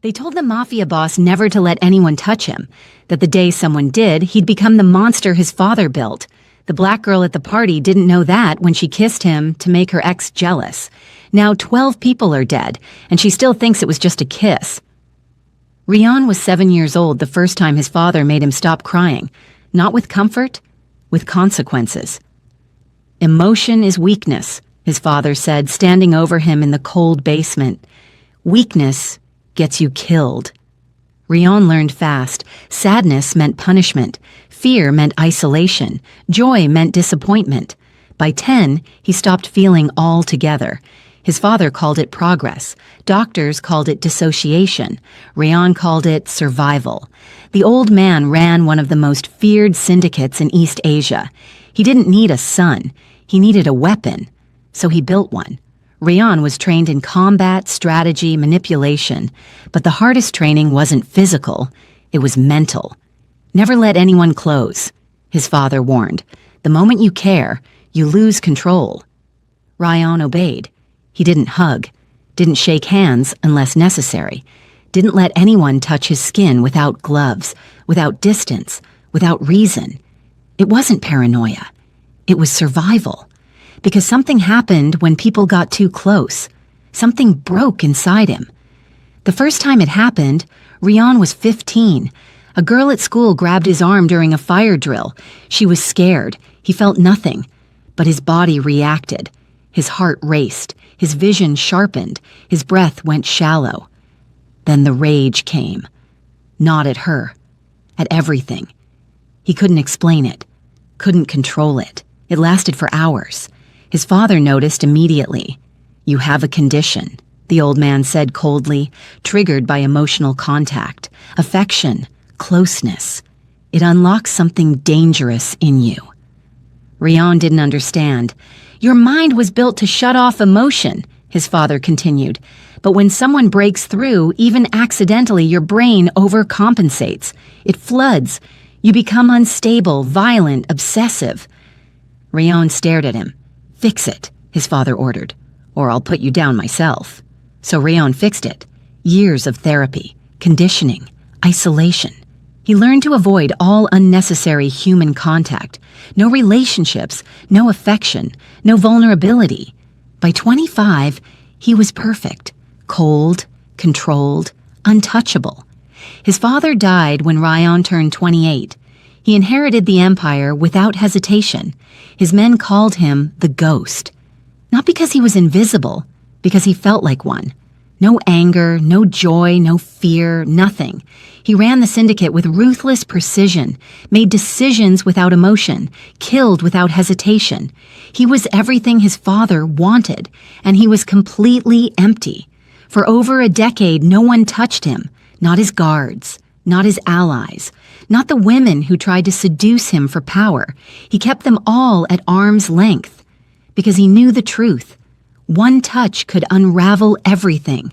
They told the Mafia boss never to let anyone touch him, that the day someone did, he'd become the monster his father built. The black girl at the party didn't know that when she kissed him to make her ex jealous. Now 12 people are dead, and she still thinks it was just a kiss. Rian was 7 years old the first time his father made him stop crying, not with comfort, with consequences. Emotion is weakness, his father said, standing over him in the cold basement. Weakness gets you killed. Rian learned fast. Sadness meant punishment. Fear meant isolation. Joy meant disappointment. By 10, he stopped feeling altogether. His father called it progress. Doctors called it dissociation. Rian called it survival. The old man ran one of the most feared syndicates in East Asia. He didn't need a son. He needed a weapon. So he built one. Rian was trained in combat, strategy, manipulation. But the hardest training wasn't physical. It was mental. Never let anyone close, his father warned. The moment you care, you lose control. Rian obeyed. He didn't hug, didn't shake hands unless necessary, didn't let anyone touch his skin without gloves, without distance, without reason. It wasn't paranoia. It was survival. Because something happened when people got too close. Something broke inside him. The first time it happened, Rian was 15. A girl at school grabbed his arm during a fire drill. She was scared. He felt nothing. But his body reacted. His heart raced. His vision sharpened. His breath went shallow. Then the rage came. Not at her. At everything. He couldn't explain it. Couldn't control it. It lasted for hours. His father noticed immediately. "You have a condition," the old man said coldly, triggered by emotional contact, affection, closeness. It unlocks something dangerous in you. Rian didn't understand. "Your mind was built to shut off emotion," his father continued. "But when someone breaks through, even accidentally, your brain overcompensates. It floods. You become unstable, violent, obsessive." Rian stared at him. "Fix it," his father ordered, "or I'll put you down myself." So Rian fixed it. Years of therapy, conditioning, isolation. He learned to avoid all unnecessary human contact. No relationships, no affection, no vulnerability. By 25, he was perfect. Cold, controlled, untouchable. His father died when Rian turned 28. He inherited the empire without hesitation. His men called him the Ghost. Not because he was invisible, because he felt like one. No anger, no joy, no fear, nothing. He ran the syndicate with ruthless precision, made decisions without emotion, killed without hesitation. He was everything his father wanted, and he was completely empty. For over a decade, no one touched him, not his guards, not his allies, not the women who tried to seduce him for power. He kept them all at arm's length, because he knew the truth. One touch could unravel everything.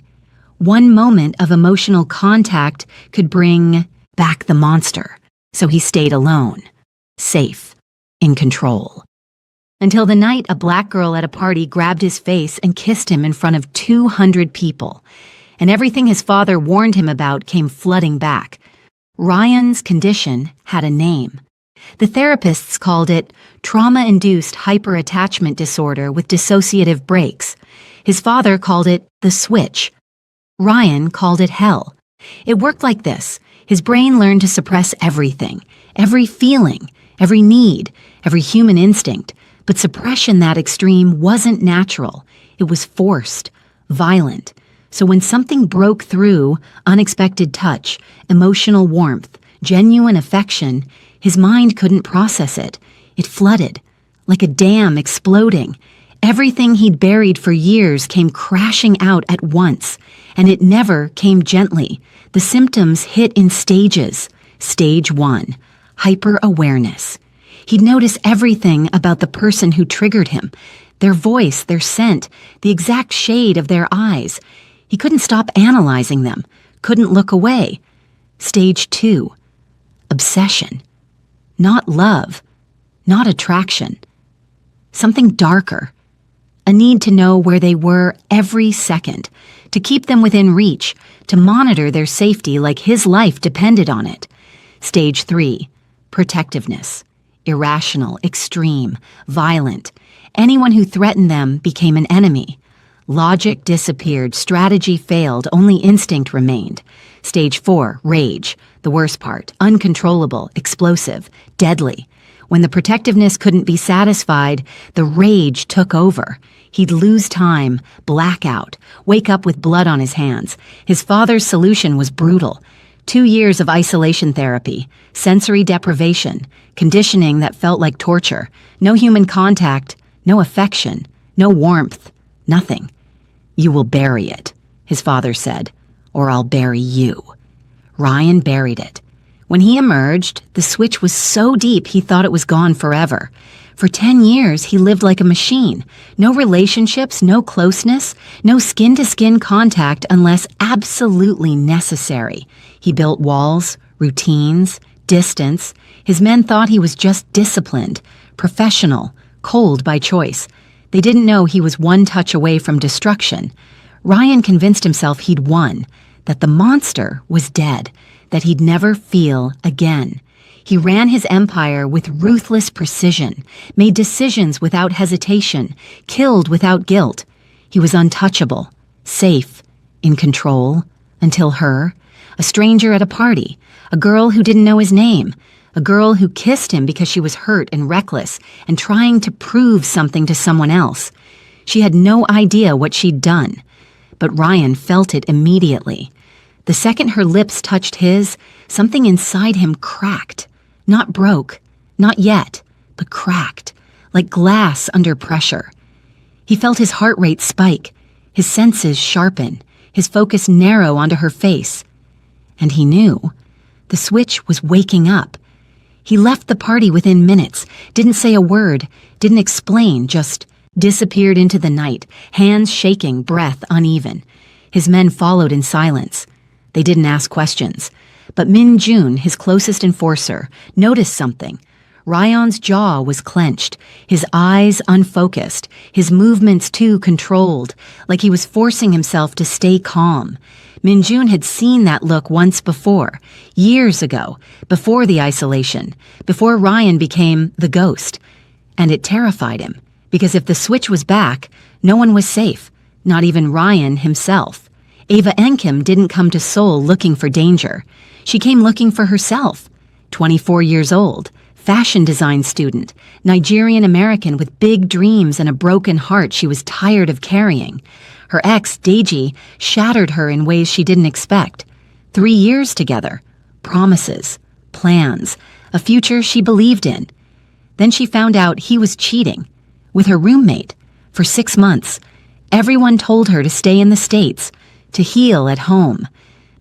One moment of emotional contact could bring back the monster. So he stayed alone, safe, in control. Until the night a black girl at a party grabbed his face and kissed him in front of 200 people. And everything his father warned him about came flooding back. Rian's condition had a name. The therapists called it trauma-induced hyperattachment disorder with dissociative breaks. His father called it the switch. Rian called it hell. It worked like this. His brain learned to suppress everything, every feeling, every need, every human instinct. But suppression that extreme wasn't natural. It was forced, violent. So when something broke through, unexpected touch, emotional warmth, genuine affection, his mind couldn't process it. It flooded, like a dam exploding. Everything he'd buried for years came crashing out at once, and it never came gently. The symptoms hit in stages. Stage 1, hyper-awareness. He'd notice everything about the person who triggered him, their voice, their scent, the exact shade of their eyes. He couldn't stop analyzing them, couldn't look away. Stage 2, obsession. Not love, not attraction. Something darker. a need to know where they were every second, to keep them within reach, to monitor their safety like his life depended on it. Stage 3, protectiveness. Irrational, extreme, violent. Anyone who threatened them became an enemy. Logic disappeared, strategy failed, only instinct remained. Stage 4, rage. The worst part, uncontrollable, explosive, deadly. When the protectiveness couldn't be satisfied, the rage took over. He'd lose time, black out, wake up with blood on his hands. His father's solution was brutal. 2 years of isolation therapy, sensory deprivation, conditioning that felt like torture, no human contact, no affection, no warmth, nothing. "You will bury it," his father said, "or I'll bury you." Ryan buried it. When he emerged, the switch was so deep he thought it was gone forever. For 10 years, he lived like a machine. No relationships, no closeness, no skin-to-skin contact unless absolutely necessary. He built walls, routines, distance. His men thought he was just disciplined, professional, cold by choice. They didn't know he was one touch away from destruction. Ryan convinced himself he'd won, that the monster was dead, that he'd never feel again. He ran his empire with ruthless precision, made decisions without hesitation, killed without guilt. He was untouchable, safe, in control, until her, a stranger at a party, a girl who didn't know his name, a girl who kissed him because she was hurt and reckless and trying to prove something to someone else. She had no idea what she'd done, but Ryan felt it immediately. The second her lips touched his, something inside him cracked. Not broke, not yet, but cracked, like glass under pressure. He felt his heart rate spike, his senses sharpen, his focus narrow onto her face. And he knew. The switch was waking up. He left the party within minutes, didn't say a word, didn't explain, just disappeared into the night, hands shaking, breath uneven. His men followed in silence. They didn't ask questions. But Min Jun, his closest enforcer, noticed something. Ryan's jaw was clenched, his eyes unfocused, his movements too controlled, like he was forcing himself to stay calm. Min Jun had seen that look once before, years ago, before the isolation, before Ryan became the ghost. And it terrified him, because if the switch was back, no one was safe, not even Ryan himself. Ava Enkim didn't come to Seoul looking for danger. She came looking for herself. 24 years old, fashion design student, Nigerian-American with big dreams and a broken heart she was tired of carrying. Her ex, Deji, shattered her in ways she didn't expect. 3 years together. Promises. Plans. A future she believed in. Then she found out he was cheating. With her roommate. For 6 months. Everyone told her to stay in the States. To heal at home.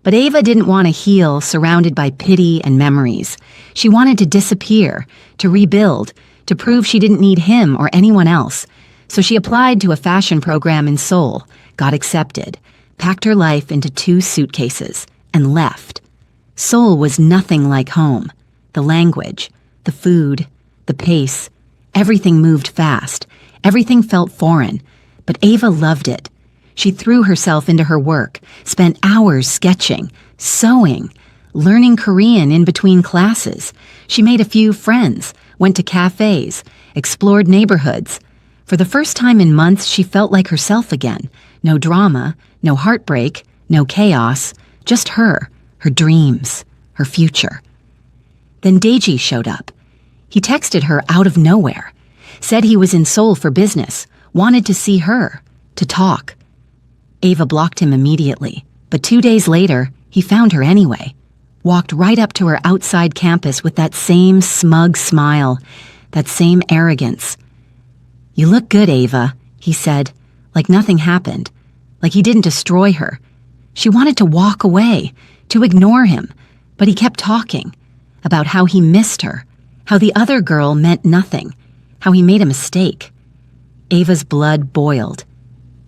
But Ava didn't want to heal surrounded by pity and memories. She wanted to disappear, to rebuild, to prove she didn't need him or anyone else. So she applied to a fashion program in Seoul, got accepted, packed her life into 2 suitcases, and left. Seoul was nothing like home. The language, the food, the pace, everything moved fast. Everything felt foreign, but Ava loved it. She threw herself into her work, spent hours sketching, sewing, learning Korean in between classes. She made a few friends, went to cafes, explored neighborhoods. For the first time in months, she felt like herself again. No drama, no heartbreak, no chaos, just her dreams, her future. Then Deji showed up. He texted her out of nowhere, said he was in Seoul for business, wanted to see her, to talk. Ava blocked him immediately, but 2 days later, he found her anyway. Walked right up to her outside campus with that same smug smile, that same arrogance. "You look good, Ava," he said, like nothing happened, like he didn't destroy her. She wanted to walk away, to ignore him, but he kept talking about how he missed her, how the other girl meant nothing, how he made a mistake. Ava's blood boiled.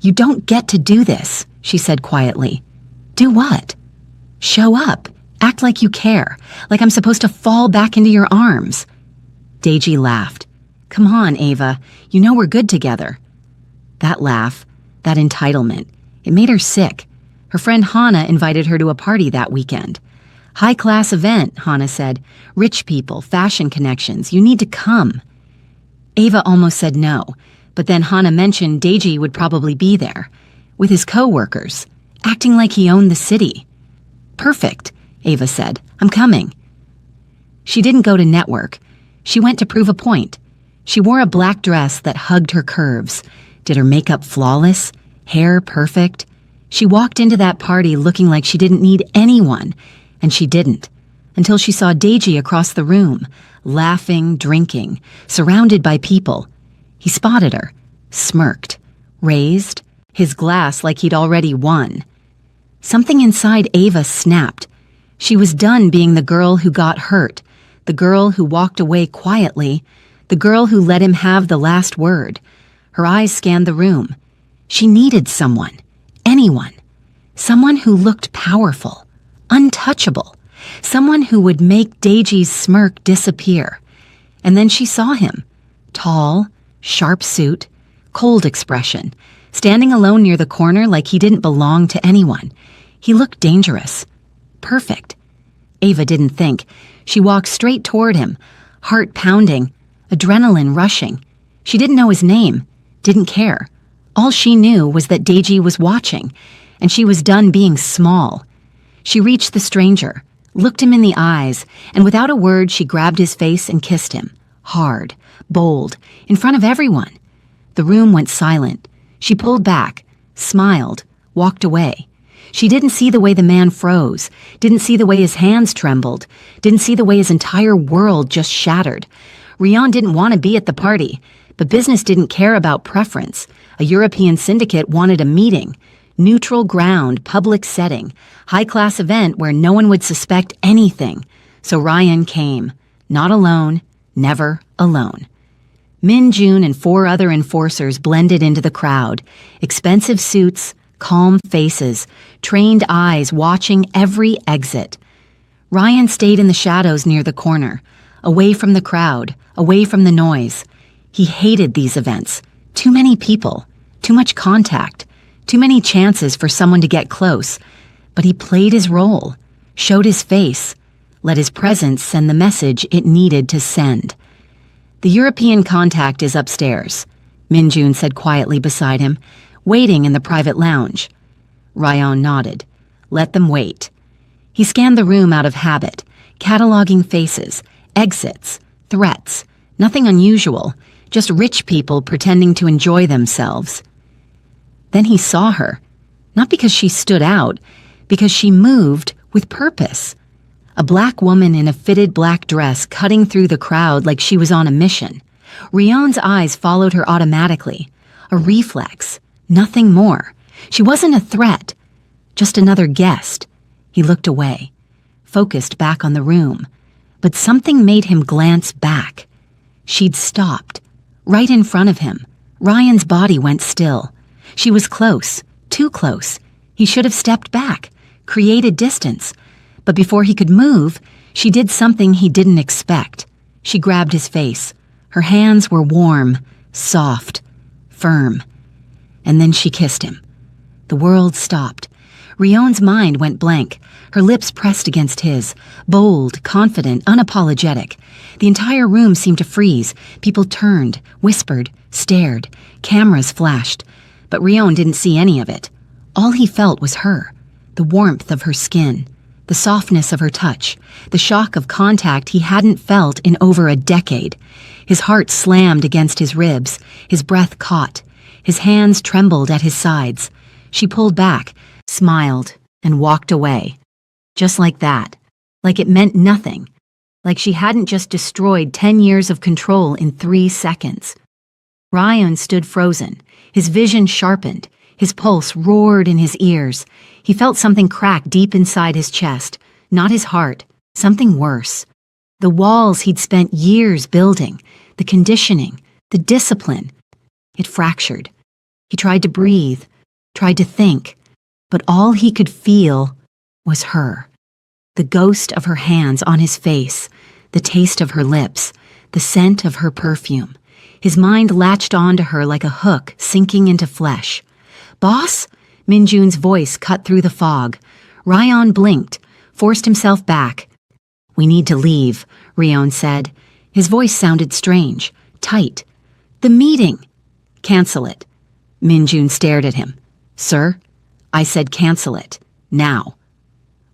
"You don't get to do this," she said quietly. "Do what?" "Show up. Act like you care, like I'm supposed to fall back into your arms." Deji laughed. "Come on, Ava. You know we're good together." That laugh, that entitlement, it made her sick. Her friend Hannah invited her to a party that weekend. High-class event, Hannah said. Rich people, fashion connections, you need to come. Ava almost said no, but then Hannah mentioned Deji would probably be there, with his co-workers, acting like he owned the city. Perfect, Ava said. I'm coming. She didn't go to network. She went to prove a point. She wore a black dress that hugged her curves, did her makeup flawless, hair perfect. She walked into that party looking like she didn't need anyone, and she didn't, until she saw Deji across the room, laughing, drinking, surrounded by people. He spotted her, smirked, raised his glass like he'd already won. Something inside Ava snapped. She was done being the girl who got hurt, the girl who walked away quietly, the girl who let him have the last word. Her eyes scanned the room. She needed someone, anyone, someone who looked powerful, untouchable, someone who would make Deji's smirk disappear. And then she saw him, tall, sharp suit, cold expression, standing alone near the corner like he didn't belong to anyone. He looked dangerous. Perfect. Ava didn't think. She walked straight toward him, heart pounding, adrenaline rushing. She didn't know his name, didn't care. All she knew was that Deji was watching, and she was done being small. She reached the stranger, looked him in the eyes, and without a word she grabbed his face and kissed him, hard, bold, in front of everyone. The room went silent. She pulled back, smiled, walked away. She didn't see the way the man froze, didn't see the way his hands trembled, didn't see the way his entire world just shattered. Rion didn't want to be at the party, but business didn't care about preference. A European syndicate wanted a meeting, neutral ground, public setting, high-class event where no one would suspect anything. So Ryan came, not alone, never alone. Min Jun and 4 other enforcers blended into the crowd, expensive suits, calm faces, trained eyes watching every exit. Ryan stayed in the shadows near the corner, away from the crowd, away from the noise. He hated these events. Too many people, too much contact, too many chances for someone to get close. But he played his role, showed his face, let his presence send the message it needed to send. The European contact is upstairs, Min Jun said quietly beside him, waiting in the private lounge. Ryan nodded. Let them wait. He scanned the room out of habit, cataloging faces, exits, threats. Nothing unusual, just rich people pretending to enjoy themselves. Then he saw her, not because she stood out, because she moved with purpose. A black woman in a fitted black dress cutting through the crowd like she was on a mission. Rion's eyes followed her automatically, a reflex, nothing more. She wasn't a threat, just another guest. He looked away, focused back on the room, but something made him glance back. She'd stopped, right in front of him. Ryan's body went still. She was close, too close. He should have stepped back, created distance. But before he could move, she did something he didn't expect. She grabbed his face. Her hands were warm, soft, firm. And then she kissed him. The world stopped. Rion's mind went blank. Her lips pressed against his, bold, confident, unapologetic. The entire room seemed to freeze. People turned, whispered, stared. Cameras flashed. But Rion didn't see any of it. All he felt was her, the warmth of her skin, the softness of her touch, the shock of contact he hadn't felt in over a decade. His heart slammed against his ribs, his breath caught. His hands trembled at his sides. She pulled back, smiled, and walked away. Just like that. Like it meant nothing. Like she hadn't just destroyed 10 years of control in 3 seconds. Ryan stood frozen, his vision sharpened, his pulse roared in his ears. He felt something crack deep inside his chest, not his heart, something worse. The walls he'd spent years building, the conditioning, the discipline. It fractured. He tried to breathe, tried to think, but all he could feel was her. The ghost of her hands on his face, the taste of her lips, the scent of her perfume. His mind latched onto her like a hook sinking into flesh. "Boss?" Minjun's voice cut through the fog. Ryan blinked, forced himself back. "We need to leave," Ryan said. His voice sounded strange, tight. "The meeting." "Cancel it." Minjun stared at him. "Sir?" "I said cancel it. Now."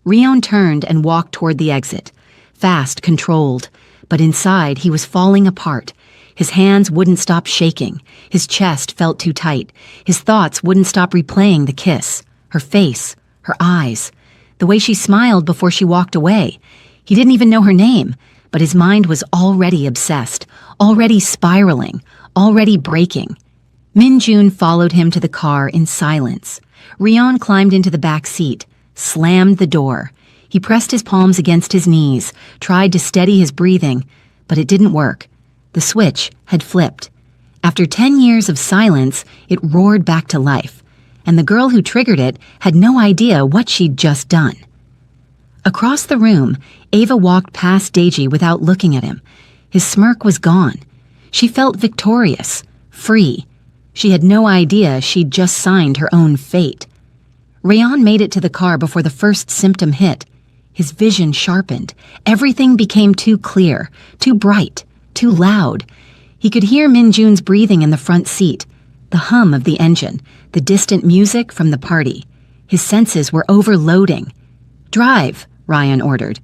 Ryan turned and walked toward the exit. Fast, controlled. But inside, he was falling apart. His hands wouldn't stop shaking. His chest felt too tight. His thoughts wouldn't stop replaying the kiss. Her face. Her eyes. The way she smiled before she walked away. He didn't even know her name, but his mind was already obsessed, already spiraling, already breaking. Minjun followed him to the car in silence. Ryan climbed into the back seat, slammed the door. He pressed his palms against his knees, tried to steady his breathing, but it didn't work. The switch had flipped. After 10 years of silence, it roared back to life, and the girl who triggered it had no idea what she'd just done. Across the room, Ava walked past Deji without looking at him. His smirk was gone. She felt victorious, free. She had no idea she'd just signed her own fate. Ryan made it to the car before the first symptom hit. His vision sharpened. Everything became too clear, too bright, too loud. He could hear Minjun's breathing in the front seat, the hum of the engine, the distant music from the party. His senses were overloading. "Drive," Ryan ordered.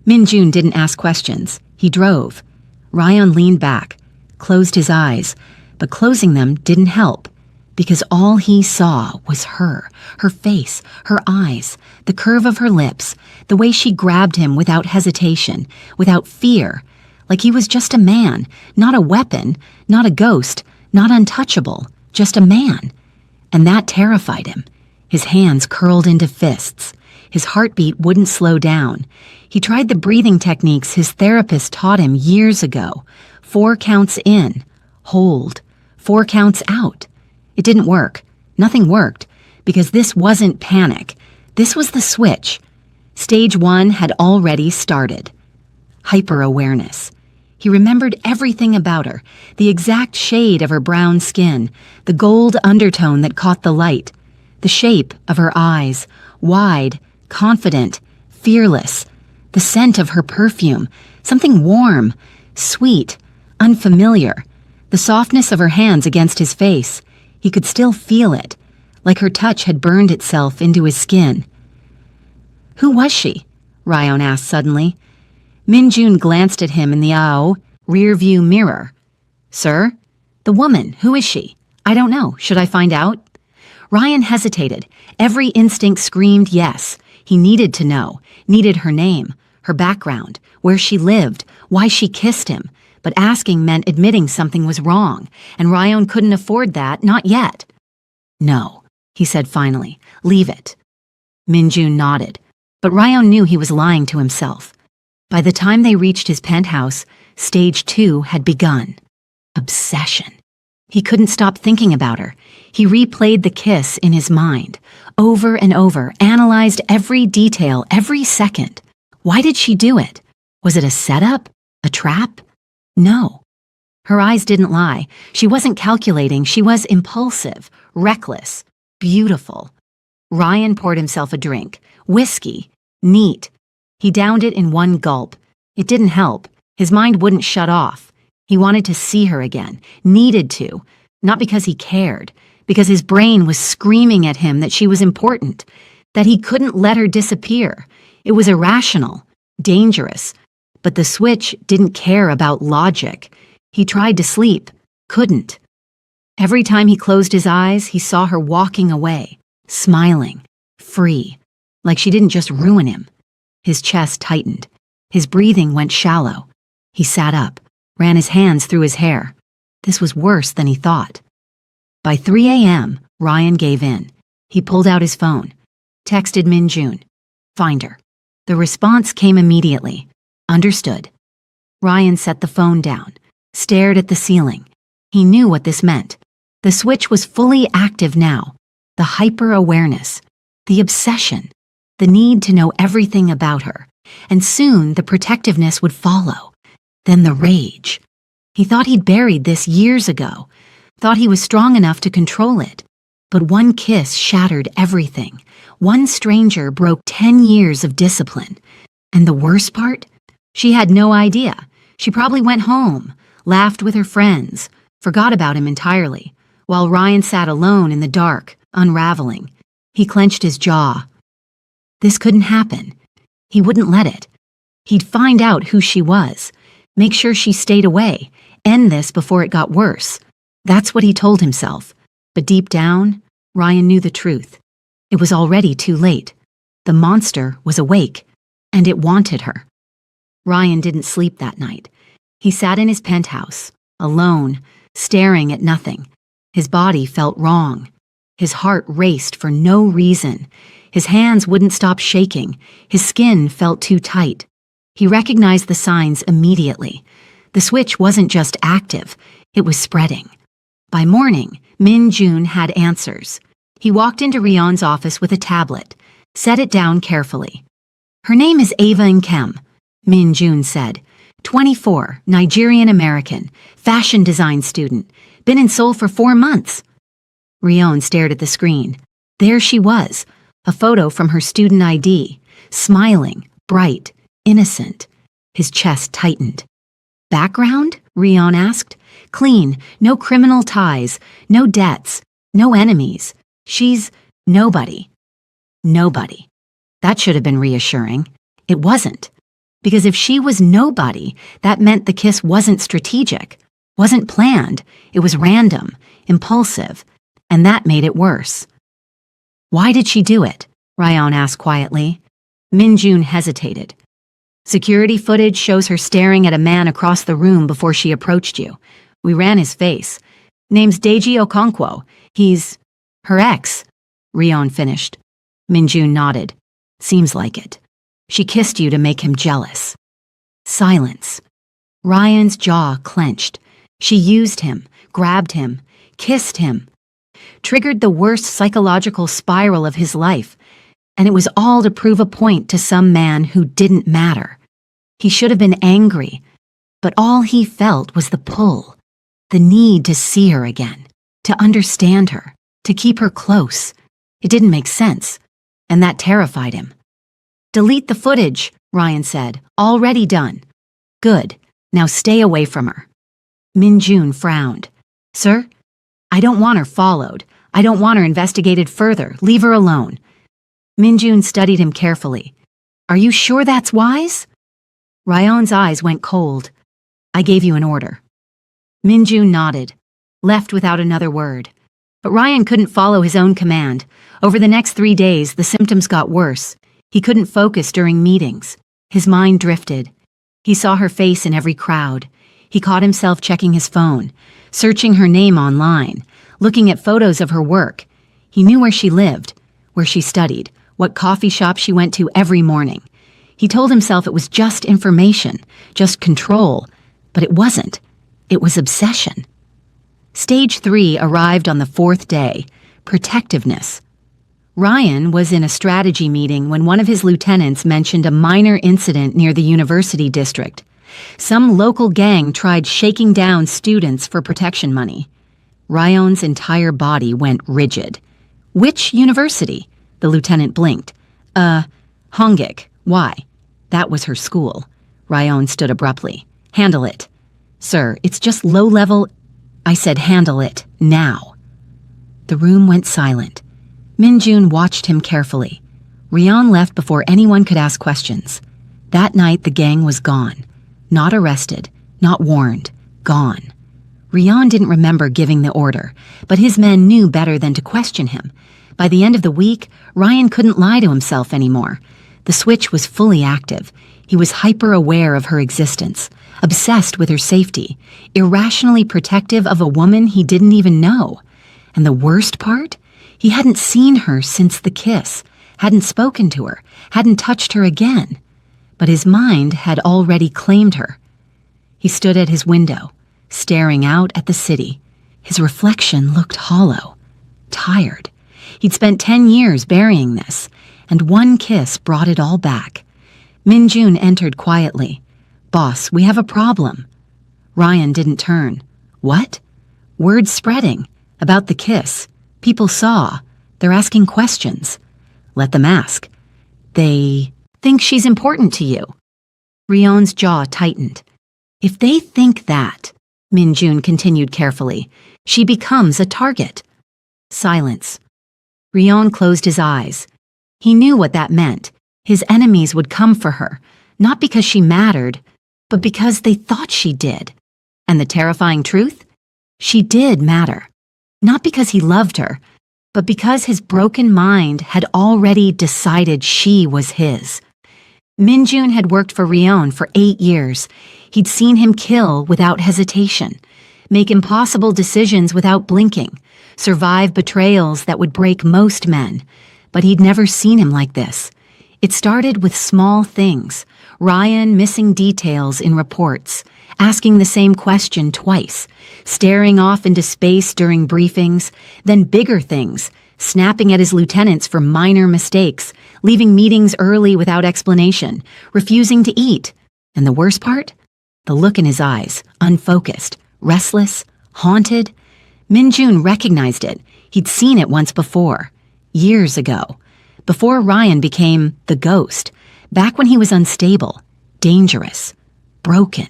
Minjun didn't ask questions. He drove. Ryan leaned back, closed his eyes, but closing them didn't help, because all he saw was her face, her eyes, the curve of her lips, the way she grabbed him without hesitation, without fear, like he was just a man, not a weapon, not a ghost, not untouchable, just a man. And that terrified him. His hands curled into fists. His heartbeat wouldn't slow down. He tried the breathing techniques his therapist taught him years ago. 4 counts in, hold, 4 counts out. It didn't work. Nothing worked, because this wasn't panic. This was the switch. Stage 1 had already started. Hyper-awareness. He remembered everything about her, the exact shade of her brown skin, the gold undertone that caught the light, the shape of her eyes, wide, confident, fearless, the scent of her perfume, something warm, sweet, unfamiliar, the softness of her hands against his face. He could still feel it, like her touch had burned itself into his skin. "Who was she?" Ryan asked suddenly. Minjun glanced at him in the rear-view mirror. "Sir? The woman, who is she? I don't know. Should I find out?" Ryan hesitated. Every instinct screamed yes. He needed to know, needed her name, her background, where she lived, why she kissed him. But asking meant admitting something was wrong, and Ryan couldn't afford that, not yet. "No," he said finally. "Leave it." Minjun nodded, but Ryan knew he was lying to himself. By the time they reached his penthouse, stage 2 had begun. Obsession. He couldn't stop thinking about her. He replayed the kiss in his mind, over and over, analyzed every detail, every second. Why did she do it? Was it a setup? A trap? No. Her eyes didn't lie. She wasn't calculating. She was impulsive, reckless, beautiful. Ryan poured himself a drink. Whiskey. Neat. He downed it in one gulp. It didn't help. His mind wouldn't shut off. He wanted to see her again. Needed to. Not because he cared. Because his brain was screaming at him that she was important. That he couldn't let her disappear. It was irrational. Dangerous. But the switch didn't care about logic. He tried to sleep. Couldn't. Every time he closed his eyes, he saw her walking away. Smiling. Free. Like she didn't just ruin him. His chest tightened. His breathing went shallow. He sat up, ran his hands through his hair. This was worse than he thought. By 3 a.m., Ryan gave in. He pulled out his phone. Texted Minjun. "Find her." The response came immediately. "Understood." Ryan set the phone down, stared at the ceiling. He knew what this meant. The switch was fully active now. The hyper-awareness, the obsession, the need to know everything about her. And soon the protectiveness would follow. Then the rage. He thought he'd buried this years ago, thought he was strong enough to control it. But one kiss shattered everything. One stranger broke 10 years of discipline. And the worst part? She had no idea. She probably went home, laughed with her friends, forgot about him entirely, while Ryan sat alone in the dark, unraveling. He clenched his jaw. This couldn't happen. He wouldn't let it. He'd find out who she was, make sure she stayed away, end this before it got worse. That's what he told himself. But deep down, Ryan knew the truth. It was already too late. The monster was awake, and it wanted her. Ryan didn't sleep that night. He sat in his penthouse, alone, staring at nothing. His body felt wrong. His heart raced for no reason. His hands wouldn't stop shaking. His skin felt too tight. He recognized the signs immediately. The switch wasn't just active, it was spreading. By morning, Min Jun had answers. He walked into Rion's office with a tablet, set it down carefully. Her name is Ava Nkem, Min Jun said. 24, Nigerian-American, fashion design student, been in Seoul for 4 months. Rion stared at the screen. There she was, a photo from her student ID, smiling, bright, innocent. His chest tightened. Background? Rion asked. Clean, no criminal ties, no debts, no enemies. She's nobody. Nobody. That should have been reassuring. It wasn't. Because if she was nobody, that meant the kiss wasn't strategic, wasn't planned. It was random, impulsive, and that made it worse. Why did she do it? Ryan asked quietly. Min Jun hesitated. Security footage shows her staring at a man across the room before she approached you. We ran his face. Name's Deji Okonkwo. He's her ex. Rion finished. Min Jun nodded. Seems like it. She kissed you to make him jealous. Silence. Ryan's jaw clenched. She used him, grabbed him, kissed him. Triggered the worst psychological spiral of his life. And it was all to prove a point to some man who didn't matter. He should have been angry, but all he felt was the pull, the need to see her again, to understand her, to keep her close. It didn't make sense, and that terrified him. Delete the footage, Ryan said. Already done. Good. Now stay away from her. Min Jun frowned. Sir? I don't want her followed. I don't want her investigated further. Leave her alone. Min Jun studied him carefully. Are you sure that's wise? Ryan's eyes went cold. I gave you an order. Min Jun nodded, left without another word. But Ryan couldn't follow his own command. Over the next 3 days, the symptoms got worse. He couldn't focus during meetings. His mind drifted. He saw her face in every crowd. He caught himself checking his phone, searching her name online, looking at photos of her work. He knew where she lived, where she studied, what coffee shop she went to every morning. He told himself it was just information, just control, but it wasn't. It was obsession. Stage 3 arrived on the 4th day, protectiveness. Ryan was in a strategy meeting when one of his lieutenants mentioned a minor incident near the university district. Some local gang tried shaking down students for protection money. Ryan's entire body went rigid. Which university? The lieutenant blinked. Hongik. Why? That was her school. Ryan stood abruptly. Handle it. Sir, it's just low-level. I said handle it, now. The room went silent. Min Jun watched him carefully. Ryan left before anyone could ask questions. That night the gang was gone. Not arrested, not warned, gone. Ryan didn't remember giving the order, but his men knew better than to question him. By the end of the week, Ryan couldn't lie to himself anymore. The switch was fully active. He was hyper-aware of her existence, obsessed with her safety, irrationally protective of a woman he didn't even know. And the worst part? He hadn't seen her since the kiss, hadn't spoken to her, hadn't touched her again. But his mind had already claimed her. He stood at his window, staring out at the city. His reflection looked hollow, tired. He'd spent 10 years burying this, and one kiss brought it all back. Min Jun entered quietly. Boss, we have a problem. Ryan didn't turn. What? Word spreading. About the kiss. People saw. They're asking questions. Let them ask. They think she's important to you. Rion's jaw tightened. If they think that, Minjun continued carefully, she becomes a target. Silence. Rion closed his eyes. He knew what that meant. His enemies would come for her, not because she mattered, but because they thought she did. And the terrifying truth? She did matter. Not because he loved her, but because his broken mind had already decided she was his. Minjun had worked for Rion for 8 years. He'd seen him kill without hesitation, make impossible decisions without blinking, survive betrayals that would break most men. But he'd never seen him like this. It started with small things. Ryan missing details in reports, asking the same question twice, staring off into space during briefings, then bigger things, snapping at his lieutenants for minor mistakes, leaving meetings early without explanation, refusing to eat. And the worst part? The look in his eyes, unfocused, restless, haunted. Minjun recognized it. He'd seen it once before, years ago, before Ryan became the ghost, back when he was unstable, dangerous, broken.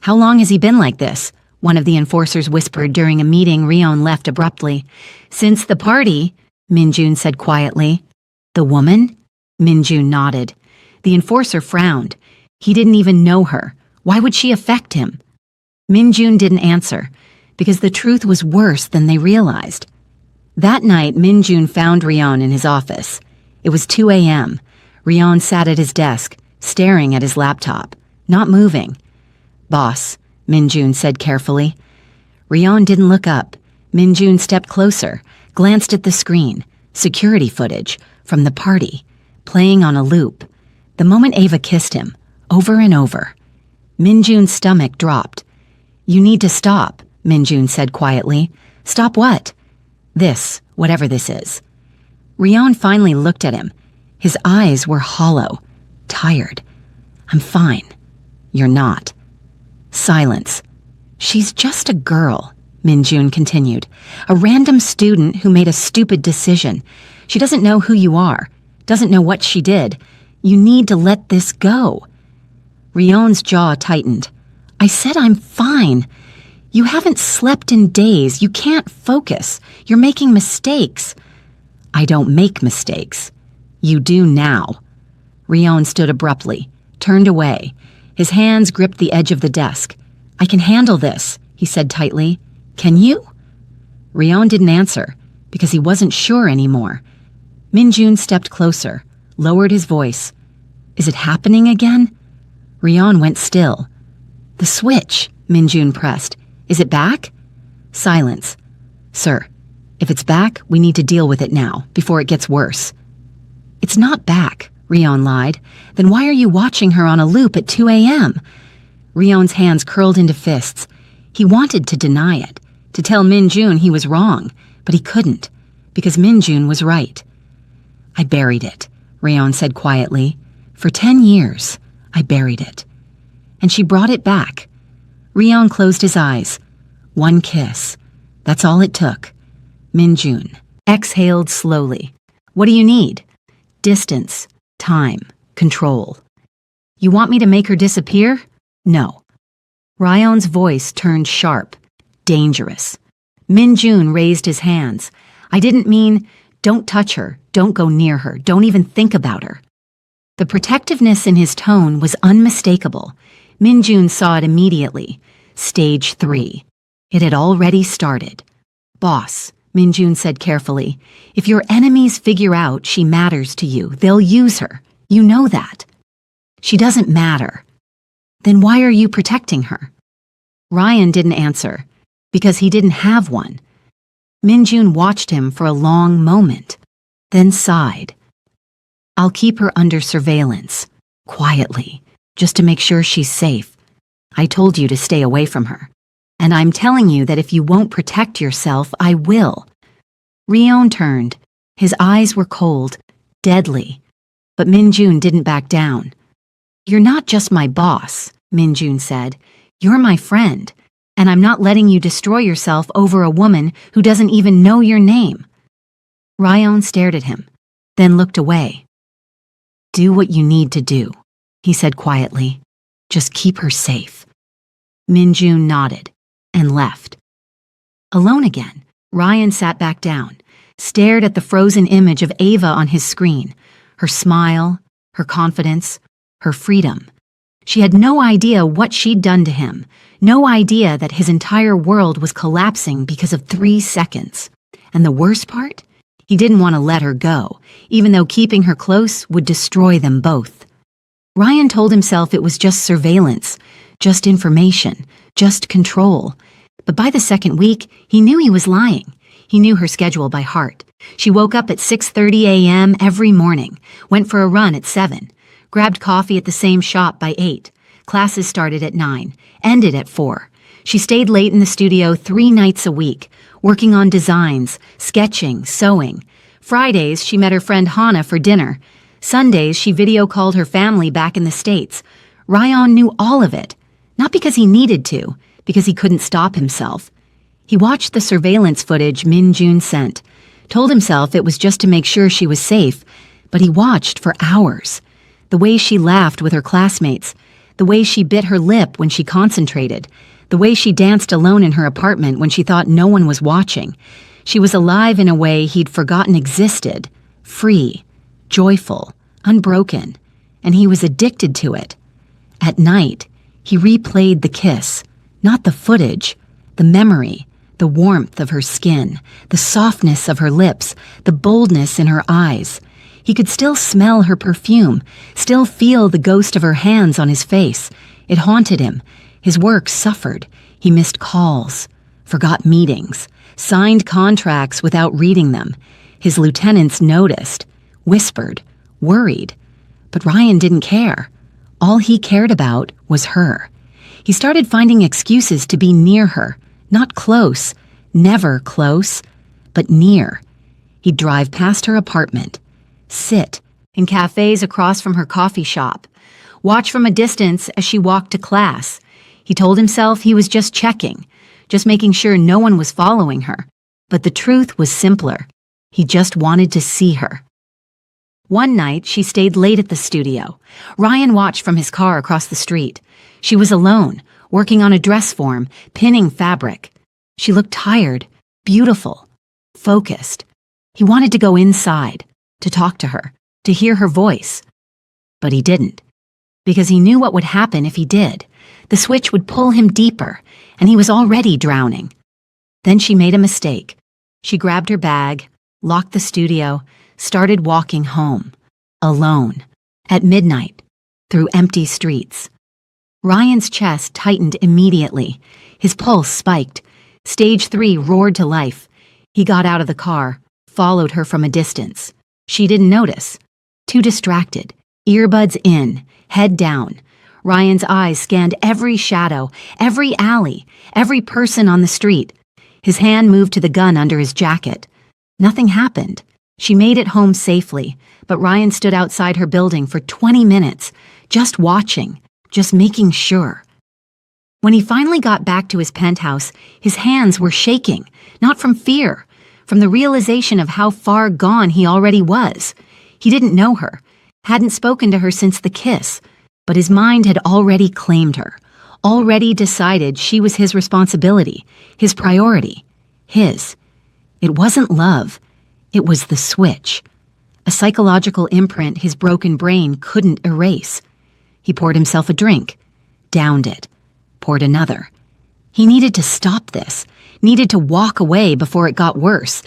How long has he been like this? One of the enforcers whispered during a meeting Rion left abruptly. Since the party, Minjun said quietly. The woman? Minjun nodded. The enforcer frowned. He didn't even know her. Why would she affect him? Minjun didn't answer, because the truth was worse than they realized. That night, Minjun found Rion in his office. It was 2 a.m. Rion sat at his desk, staring at his laptop, not moving. Boss, Minjun said carefully. Rion didn't look up. Minjun stepped closer, glanced at the screen, security footage from the party, playing on a loop. The moment Ava kissed him, over and over. Minjun's stomach dropped. You need to stop, Minjun said quietly. Stop what? This, whatever this is. Rion finally looked at him. His eyes were hollow, tired. I'm fine. You're not. Silence. She's just a girl, Minjun continued. A random student who made a stupid decision. She doesn't know who you are, doesn't know what she did. You need to let this go. Rion's jaw tightened. I said I'm fine. You haven't slept in days. You can't focus. You're making mistakes. I don't make mistakes. You do now. Rion stood abruptly, turned away. His hands gripped the edge of the desk. I can handle this, he said tightly. Can you? Rion didn't answer, because he wasn't sure anymore. Minjun stepped closer, lowered his voice. Is it happening again? Rion went still. The switch, Minjun pressed. Is it back? Silence. Sir, if it's back, we need to deal with it now, before it gets worse. It's not back, Rion lied. Then why are you watching her on a loop at 2 a.m.? Rion's hands curled into fists. He wanted to deny it, to tell Minjun he was wrong, but he couldn't, because Minjun was right. I buried it, Rion said quietly. For 10 years, I buried it. And she brought it back. Rion closed his eyes. One kiss. That's all it took. Minjun exhaled slowly. What do you need? Distance, time, control. You want me to make her disappear? No. Rion's voice turned sharp, dangerous. Minjun raised his hands. I didn't mean, don't touch her, don't go near her, don't even think about her. The protectiveness in his tone was unmistakable. Minjun saw it immediately. Stage 3. It had already started. Boss, Minjun said carefully, if your enemies figure out she matters to you, they'll use her. You know that. She doesn't matter. Then why are you protecting her? Ryan didn't answer, because he didn't have one. Minjun watched him for a long moment, then sighed. I'll keep her under surveillance, quietly, just to make sure she's safe. I told you to stay away from her. And I'm telling you that if you won't protect yourself, I will. Rion turned. His eyes were cold, deadly. But Minjun didn't back down. You're not just my boss, Minjun said. You're my friend, and I'm not letting you destroy yourself over a woman who doesn't even know your name." Ryan stared at him, then looked away. "Do what you need to do," he said quietly. "Just keep her safe." Minjun nodded and left. Alone again, Ryan sat back down, stared at the frozen image of Ava on his screen, her smile, her confidence, her freedom. She had no idea what she'd done to him, no idea that his entire world was collapsing because of 3 seconds. And the worst part? He didn't want to let her go, even though keeping her close would destroy them both. Ryan told himself it was just surveillance, just information, just control. But by the second week, he knew he was lying. He knew her schedule by heart. She woke up at 6:30 a.m. every morning, went for a run at 7, grabbed coffee at the same shop by 8. Classes started at 9, ended at 4. She stayed late in the studio 3 nights a week, working on designs, sketching, sewing. Fridays, she met her friend Hannah for dinner. Sundays, she video called her family back in the States. Ryan knew all of it, not because he needed to, because he couldn't stop himself. He watched the surveillance footage Minjun sent, told himself it was just to make sure she was safe, but he watched for hours. The way she laughed with her classmates, the way she bit her lip when she concentrated, the way she danced alone in her apartment when she thought no one was watching. She was alive in a way he'd forgotten existed, free, joyful, unbroken, and he was addicted to it. At night, he replayed the kiss, not the footage, the memory, the warmth of her skin, the softness of her lips, the boldness in her eyes. He could still smell her perfume, still feel the ghost of her hands on his face. It haunted him. His work suffered. He missed calls, forgot meetings, signed contracts without reading them. His lieutenants noticed, whispered, worried. But Ryan didn't care. All he cared about was her. He started finding excuses to be near her, not close, never close, but near. He'd drive past her apartment, sit in cafes across from her coffee shop, watch from a distance as she walked to class. He told himself he was just checking, just making sure no one was following her. But the truth was simpler. He just wanted to see her. One night, she stayed late at the studio. Ryan watched from his car across the street. She was alone, working on a dress form, pinning fabric. She looked tired, beautiful, focused. He wanted to go inside, to talk to her, to hear her voice. But he didn't, because he knew what would happen if he did. The switch would pull him deeper, and he was already drowning. Then she made a mistake. She grabbed her bag, locked the studio, started walking home, alone, at midnight, through empty streets. Ryan's chest tightened immediately. His pulse spiked. Stage 3 roared to life. He got out of the car, followed her from a distance. She didn't notice. Too distracted, earbuds in, head down. Ryan's eyes scanned every shadow, every alley, every person on the street. His hand moved to the gun under his jacket. Nothing happened. She made it home safely, but Ryan stood outside her building for 20 minutes, just watching, just making sure. When he finally got back to his penthouse, his hands were shaking, not from fear, from the realization of how far gone he already was. He didn't know her, hadn't spoken to her since the kiss, but his mind had already claimed her, already decided she was his responsibility, his priority, his. It wasn't love, it was the switch, a psychological imprint his broken brain couldn't erase. He poured himself a drink, downed it, poured another. He needed to stop this, needed to walk away before it got worse.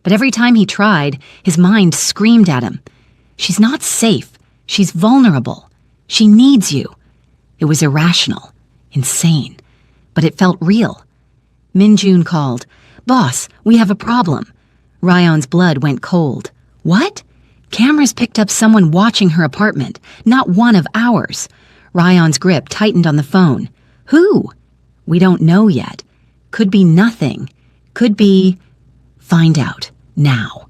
But every time he tried, his mind screamed at him. She's not safe. She's vulnerable. She needs you. It was irrational, insane, but it felt real. Minjun called. "Boss, we have a problem." Ryan's blood went cold. What? Cameras picked up someone watching her apartment, not one of ours. Ryan's grip tightened on the phone. Who? We don't know yet. Could be nothing. Could be... Find out. Now.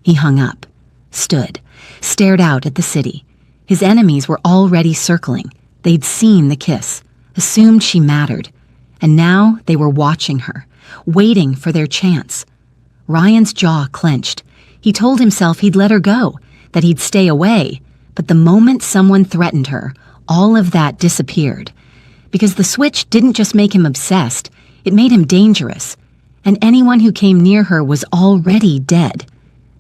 He hung up, stood, stared out at the city. His enemies were already circling. They'd seen the kiss. assumed she mattered, and now they were watching her, waiting for their chance. Ryan's jaw clenched. He told himself he'd let her go, that he'd stay away, but the moment someone threatened her, all of that disappeared. Because the switch didn't just make him obsessed, it made him dangerous, and anyone who came near her was already dead.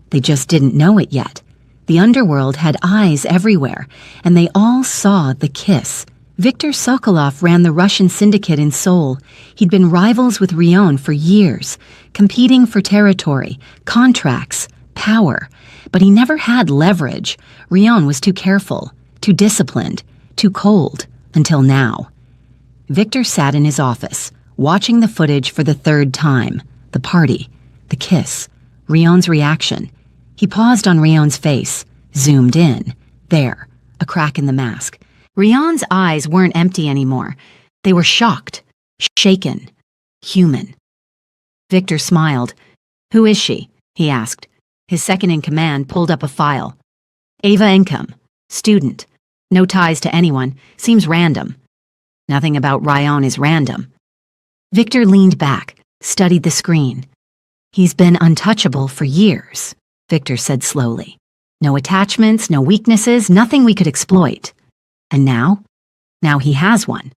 They just didn't know it yet. The underworld had eyes everywhere, and they all saw the kiss. Viktor Sokolov ran the Russian syndicate in Seoul. He'd been rivals with Rion for years, competing for territory, contracts, power. But he never had leverage. Rion was too careful, too disciplined, too cold, until now. Viktor sat in his office, watching the footage for the third time. The party, the kiss, Rion's reaction. He paused on Rion's face, zoomed in. There, a crack in the mask. Rion's eyes weren't empty anymore. They were shocked, shaken, human. Viktor smiled. "Who is she?" he asked. His second-in-command pulled up a file. "Ava Income, student. No ties to anyone. Seems random." "Nothing about Rion is random." Viktor leaned back, studied the screen. "He's been untouchable for years," Viktor said slowly. "No attachments, no weaknesses, nothing we could exploit. And now? Now he has one."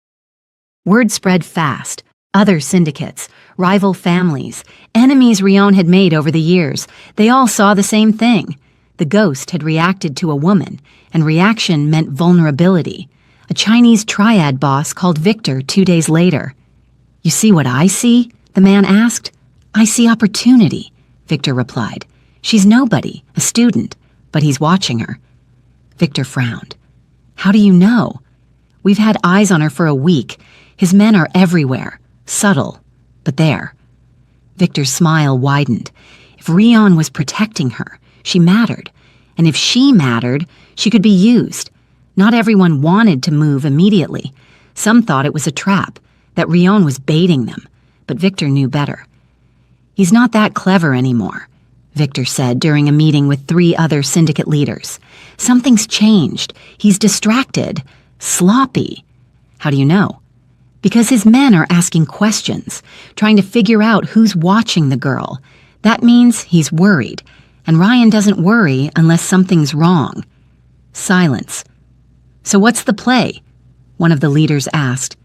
Word spread fast. Other syndicates, rival families, enemies Rion had made over the years, they all saw the same thing. The ghost had reacted to a woman, and reaction meant vulnerability. A Chinese triad boss called Viktor 2 days later. "You see what I see?" the man asked. "I see opportunity," Viktor replied. "She's nobody, a student, but he's watching her." Viktor frowned. "How do you know?" "We've had eyes on her for a week. His men are everywhere, subtle, but there." Viktor's smile widened. If Rion was protecting her, she mattered. And if she mattered, she could be used. Not everyone wanted to move immediately. Some thought it was a trap, that Rion was baiting them, but Viktor knew better. "He's not that clever anymore," Viktor said during a meeting with 3 other syndicate leaders. "Something's changed. He's distracted, sloppy." "How do you know?" "Because his men are asking questions, trying to figure out who's watching the girl. That means he's worried, and Ryan doesn't worry unless something's wrong." Silence. "So what's the play?" one of the leaders asked.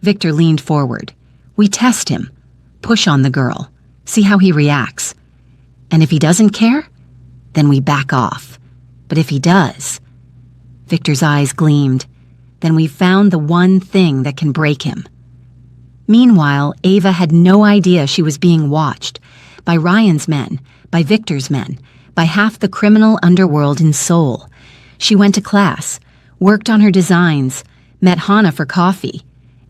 Viktor leaned forward. "We test him, push on the girl, see how he reacts. And if he doesn't care, then we back off. But if he does..." Viktor's eyes gleamed. "Then we've found the one thing that can break him." Meanwhile, Ava had no idea she was being watched. By Ryan's men, by Viktor's men, by half the criminal underworld in Seoul. She went to class, worked on her designs, met Hana for coffee.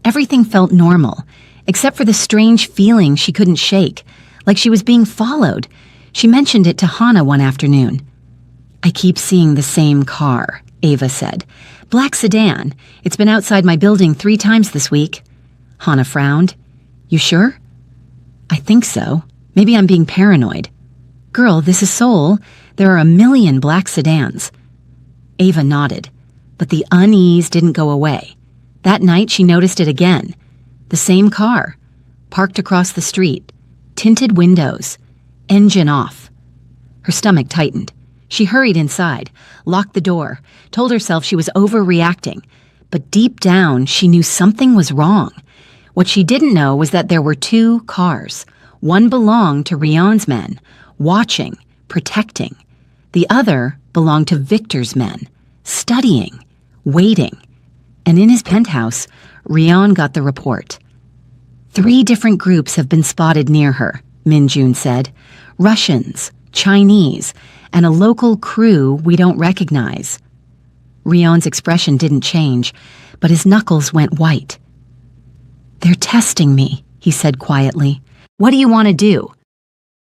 Everything felt normal, except for the strange feeling she couldn't shake, like she was being followed. She mentioned it to Hana one afternoon. "I keep seeing the same car," Ava said. "Black sedan. It's been outside my building 3 times this week." Hana frowned. "You sure?" "I think so. Maybe I'm being paranoid." "Girl, this is Seoul. There are a million black sedans." Ava nodded, but the unease didn't go away. That night she noticed it again. The same car, parked across the street, tinted windows, engine off. Her stomach tightened. She hurried inside, locked the door, told herself she was overreacting. But deep down, she knew something was wrong. What she didn't know was that there were 2 cars. One belonged to Rion's men, watching, protecting. The other belonged to Viktor's men, studying, waiting. And in his penthouse, Rion got the report. 3 different groups have been spotted near her, Min-jun said. Russians, Chinese, and a local crew we don't recognize. Rion's expression didn't change, but his knuckles went white. "They're testing me," he said quietly. "What do you want to do?"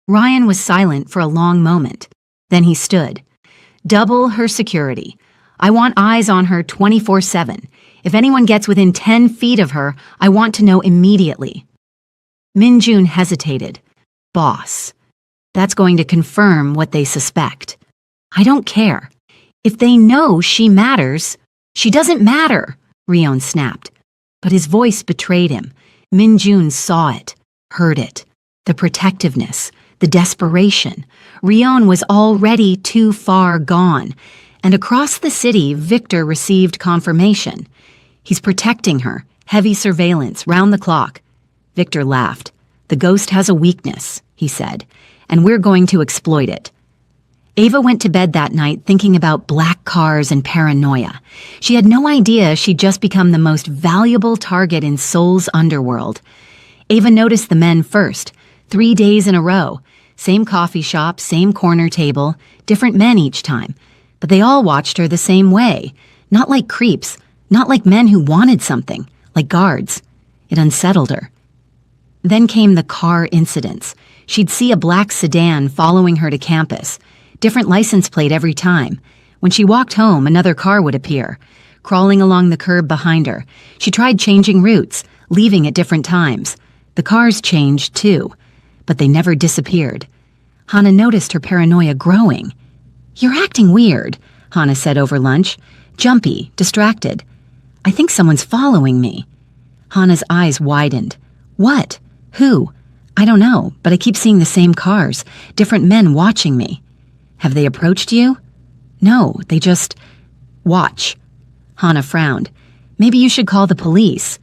Ryan was silent for a long moment. Then he stood. "Double her security. I want eyes on her 24/7. If anyone gets within 10 feet of her, I want to know immediately." Min-jun hesitated. "Boss, that's going to confirm what they suspect." "I don't care. If they know she matters..." "She doesn't matter," Rion snapped. But his voice betrayed him. Min-jun saw it, heard it. The protectiveness, the desperation. Ryon was already too far gone. And across the city, Victor received confirmation. He's protecting her. Heavy surveillance, round the clock. Victor laughed. The ghost has a weakness, he said, and we're going to exploit it. Ava went to bed that night thinking about black cars and paranoia. She had no idea she'd just become the most valuable target in Seoul's underworld. Ava noticed the men first, 3 days in a row. Same coffee shop, same corner table, different men each time. But they all watched her the same way. Not like creeps, not like men who wanted something, like guards. It unsettled her. Then came the car incidents. She'd see a black sedan following her to campus. Different license plate every time. When she walked home, another car would appear, crawling along the curb behind her. She tried changing routes, leaving at different times. The cars changed, too, but they never disappeared. Hana noticed her paranoia growing. "You're acting weird," Hana said over lunch. "Jumpy, distracted. I think someone's following me." Hana's eyes widened. "What? Who?" "I don't know, but I keep seeing the same cars, different men watching me." "Have they approached you?" "No, they just watch." Hana frowned. "Maybe you should call the police."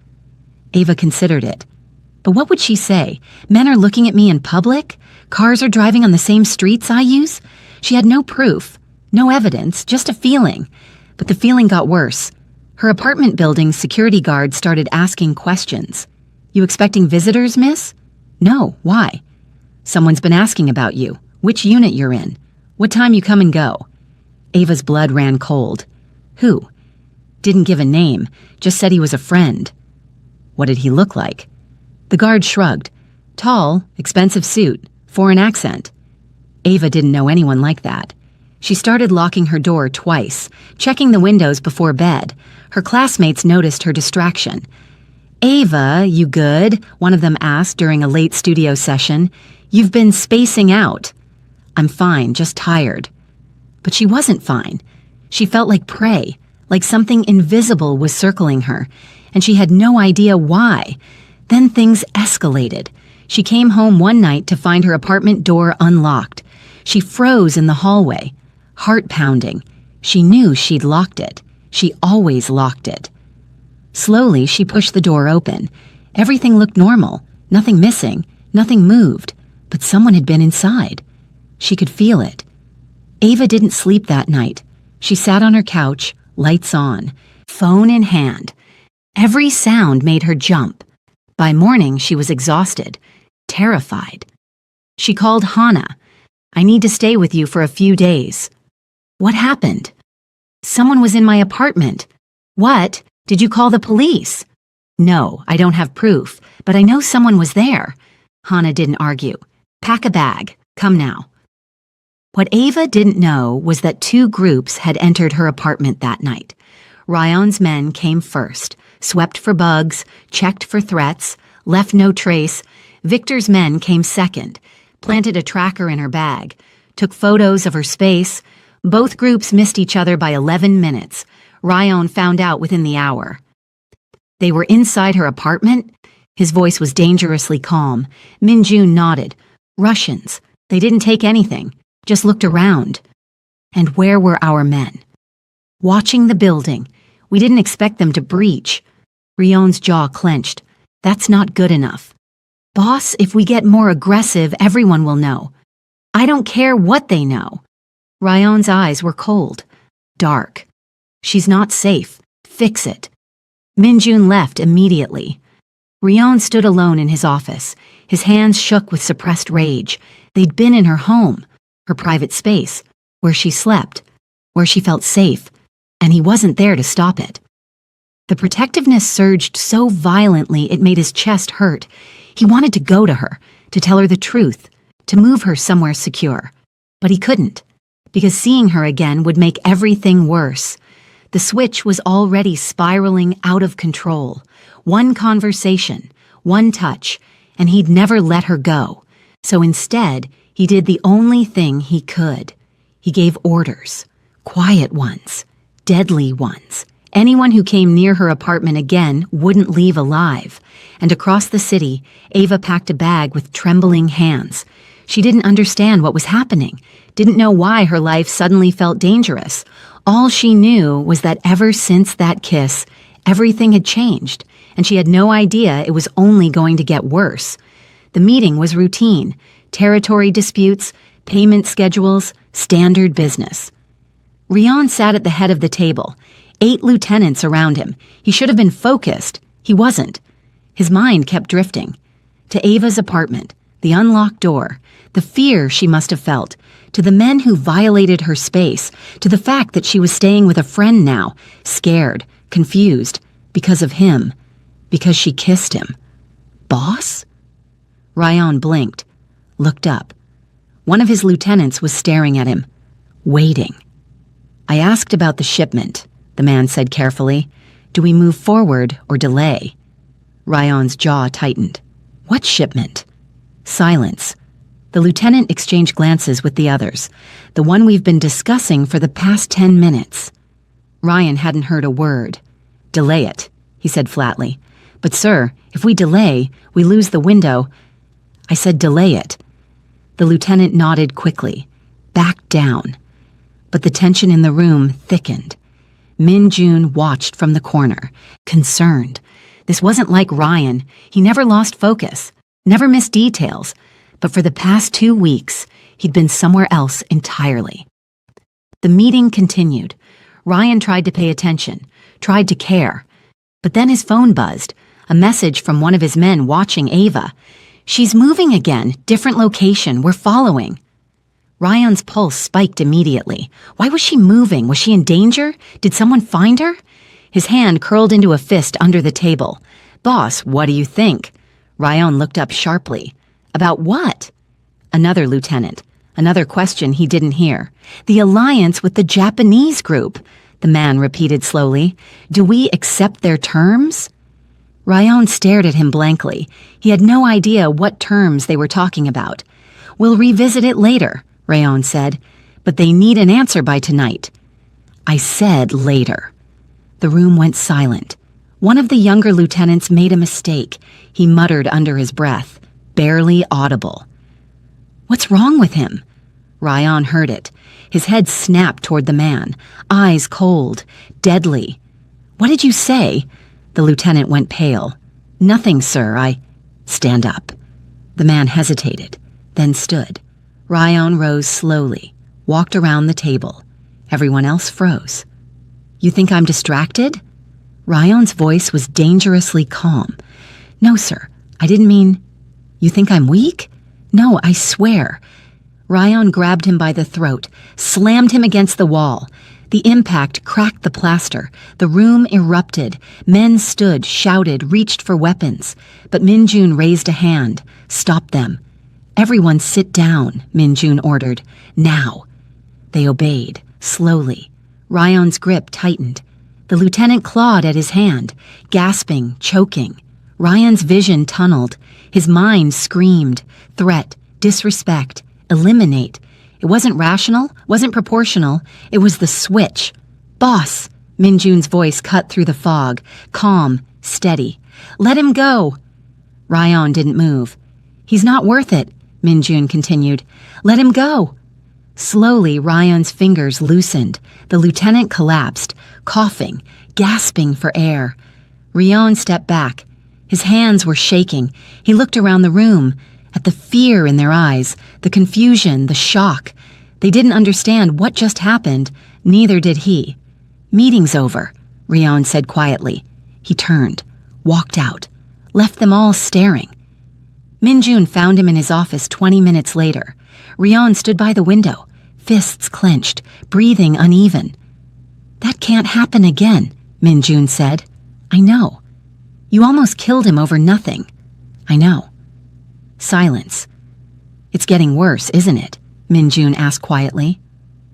Ava considered it. But what would she say? Men are looking at me in public? Cars are driving on the same streets I use? She had no proof, no evidence, just a feeling. But the feeling got worse. Her apartment building's security guard started asking questions. "You expecting visitors, miss?" "No, why?" "Someone's been asking about you, which unit you're in, what time you come and go." Ava's blood ran cold. "Who?" "Didn't give a name, just said he was a friend." "What did he look like?" The guard shrugged. "Tall, expensive suit, foreign accent." Ava didn't know anyone like that. She started locking her door twice, checking the windows before bed. Her classmates noticed her distraction. "Ava, you good?" one of them asked during a late studio session. "You've been spacing out." "I'm fine, just tired." But she wasn't fine. She felt like prey, like something invisible was circling her, and she had no idea why. Then things escalated. She came home one night to find her apartment door unlocked. She froze in the hallway, heart pounding. She knew she'd locked it. She always locked it. Slowly, she pushed the door open. Everything looked normal, nothing missing, nothing moved, but someone had been inside. She could feel it. Ava didn't sleep that night. She sat on her couch, lights on, phone in hand. Every sound made her jump. By morning, she was exhausted, terrified. She called Hana. "I need to stay with you for a few days." "What happened?" "Someone was in my apartment." "What? Did you call the police?" "No, I don't have proof, but I know someone was there." Hana didn't argue. "Pack a bag. Come now." What Ava didn't know was that 2 groups had entered her apartment that night. Ryon's men came first, swept for bugs, checked for threats, left no trace. Victor's men came second, planted a tracker in her bag, took photos of her space. Both groups missed each other by 11 minutes. Ryon found out within the hour. They were inside her apartment? His voice was dangerously calm. Min-jun nodded. "Russians. They didn't take anything, just looked around." "And where were our men?" "Watching the building. We didn't expect them to breach." Ryon's jaw clenched. "That's not good enough." "Boss, if we get more aggressive, everyone will know." "I don't care what they know." Ryon's eyes were cold, dark. "She's not safe. Fix it." Min-jun left immediately. Ryon stood alone in his office. His hands shook with suppressed rage. They'd been in her home, her private space, where she slept, where she felt safe, and he wasn't there to stop it. The protectiveness surged so violently it made his chest hurt. He wanted to go to her, to tell her the truth, to move her somewhere secure. But he couldn't, because seeing her again would make everything worse. The switch was already spiraling out of control. One conversation, one touch, and he'd never let her go. So instead, he did the only thing he could. He gave orders, quiet ones, deadly ones, Anyone who came near her apartment again wouldn't leave alive. And across the city, Ava packed a bag with trembling hands. She didn't understand what was happening, didn't know why her life suddenly felt dangerous. All she knew was that ever since that kiss, everything had changed, and she had no idea it was only going to get worse. The meeting was routine, territory disputes, payment schedules, standard business. Rion sat at the head of the table, 8 lieutenants around him. He should have been focused. He wasn't. His mind kept drifting. To Ava's apartment, the unlocked door, the fear she must have felt, to the men who violated her space, to the fact that she was staying with a friend now, scared, confused, because of him, because she kissed him. Boss? Rion blinked, looked up. One of his lieutenants was staring at him, waiting. I asked about the shipment, the man said carefully. Do we move forward or delay? Rion's jaw tightened. What shipment? Silence. The lieutenant exchanged glances with the others, the one we've been discussing for the past 10 minutes. Rion hadn't heard a word. Delay it, he said flatly. But sir, if we delay, we lose the window. I said delay it. The lieutenant nodded quickly, backed down. But the tension in the room thickened. Min Jun watched from the corner, concerned. This wasn't like Rion. He never lost focus, never missed details. But for the past 2 weeks, he'd been somewhere else entirely. The meeting continued. Rion tried to pay attention, tried to care. But then his phone buzzed, a message from one of his men watching Ava. She's moving again, different location, we're following. Rion's pulse spiked immediately. Why was she moving? Was she in danger? Did someone find her? His hand curled into a fist under the table. Boss, what do you think? Rion looked up sharply. About what? Another lieutenant. Another question he didn't hear. The alliance with the Japanese group, the man repeated slowly. Do we accept their terms? Rion stared at him blankly. He had no idea what terms they were talking about. We'll revisit it later, Rion said, but they need an answer by tonight. I said later. The room went silent. One of the younger lieutenants made a mistake. He muttered under his breath, barely audible. What's wrong with him? Rion heard it. His head snapped toward the man, eyes cold, deadly. What did you say? The lieutenant went pale. Nothing, sir, Stand up. The man hesitated, then stood. Rion rose slowly, walked around the table. Everyone else froze. You think I'm distracted? Rion's voice was dangerously calm. No, sir, I didn't mean... You think I'm weak? No, I swear. Rion grabbed him by the throat, slammed him against the wall. The impact cracked the plaster. The room erupted. Men stood, shouted, reached for weapons. But Min Jun raised a hand. Stop them. Everyone sit down, Min Jun ordered. Now. They obeyed, slowly. Rion's grip tightened. The lieutenant clawed at his hand, gasping, choking. Rion's vision tunneled. His mind screamed. Threat, disrespect, eliminate. It wasn't rational, wasn't proportional. It was the switch. Boss, Min Jun's voice cut through the fog, calm, steady. Let him go. Rion didn't move. He's not worth it, Min Jun continued. Let him go. Slowly, Rion's fingers loosened. The lieutenant collapsed, coughing, gasping for air. Rion stepped back. His hands were shaking. He looked around the room, at the fear in their eyes, the confusion, the shock. They didn't understand what just happened, neither did he. Meeting's over, Rion said quietly. He turned, walked out, left them all staring. Min Jun found him in his office 20 minutes later. Rion stood by the window, fists clenched, breathing uneven. That can't happen again, Min Jun said. I know. You almost killed him over nothing. I know. Silence. It's getting worse, isn't it? Min Jun asked quietly.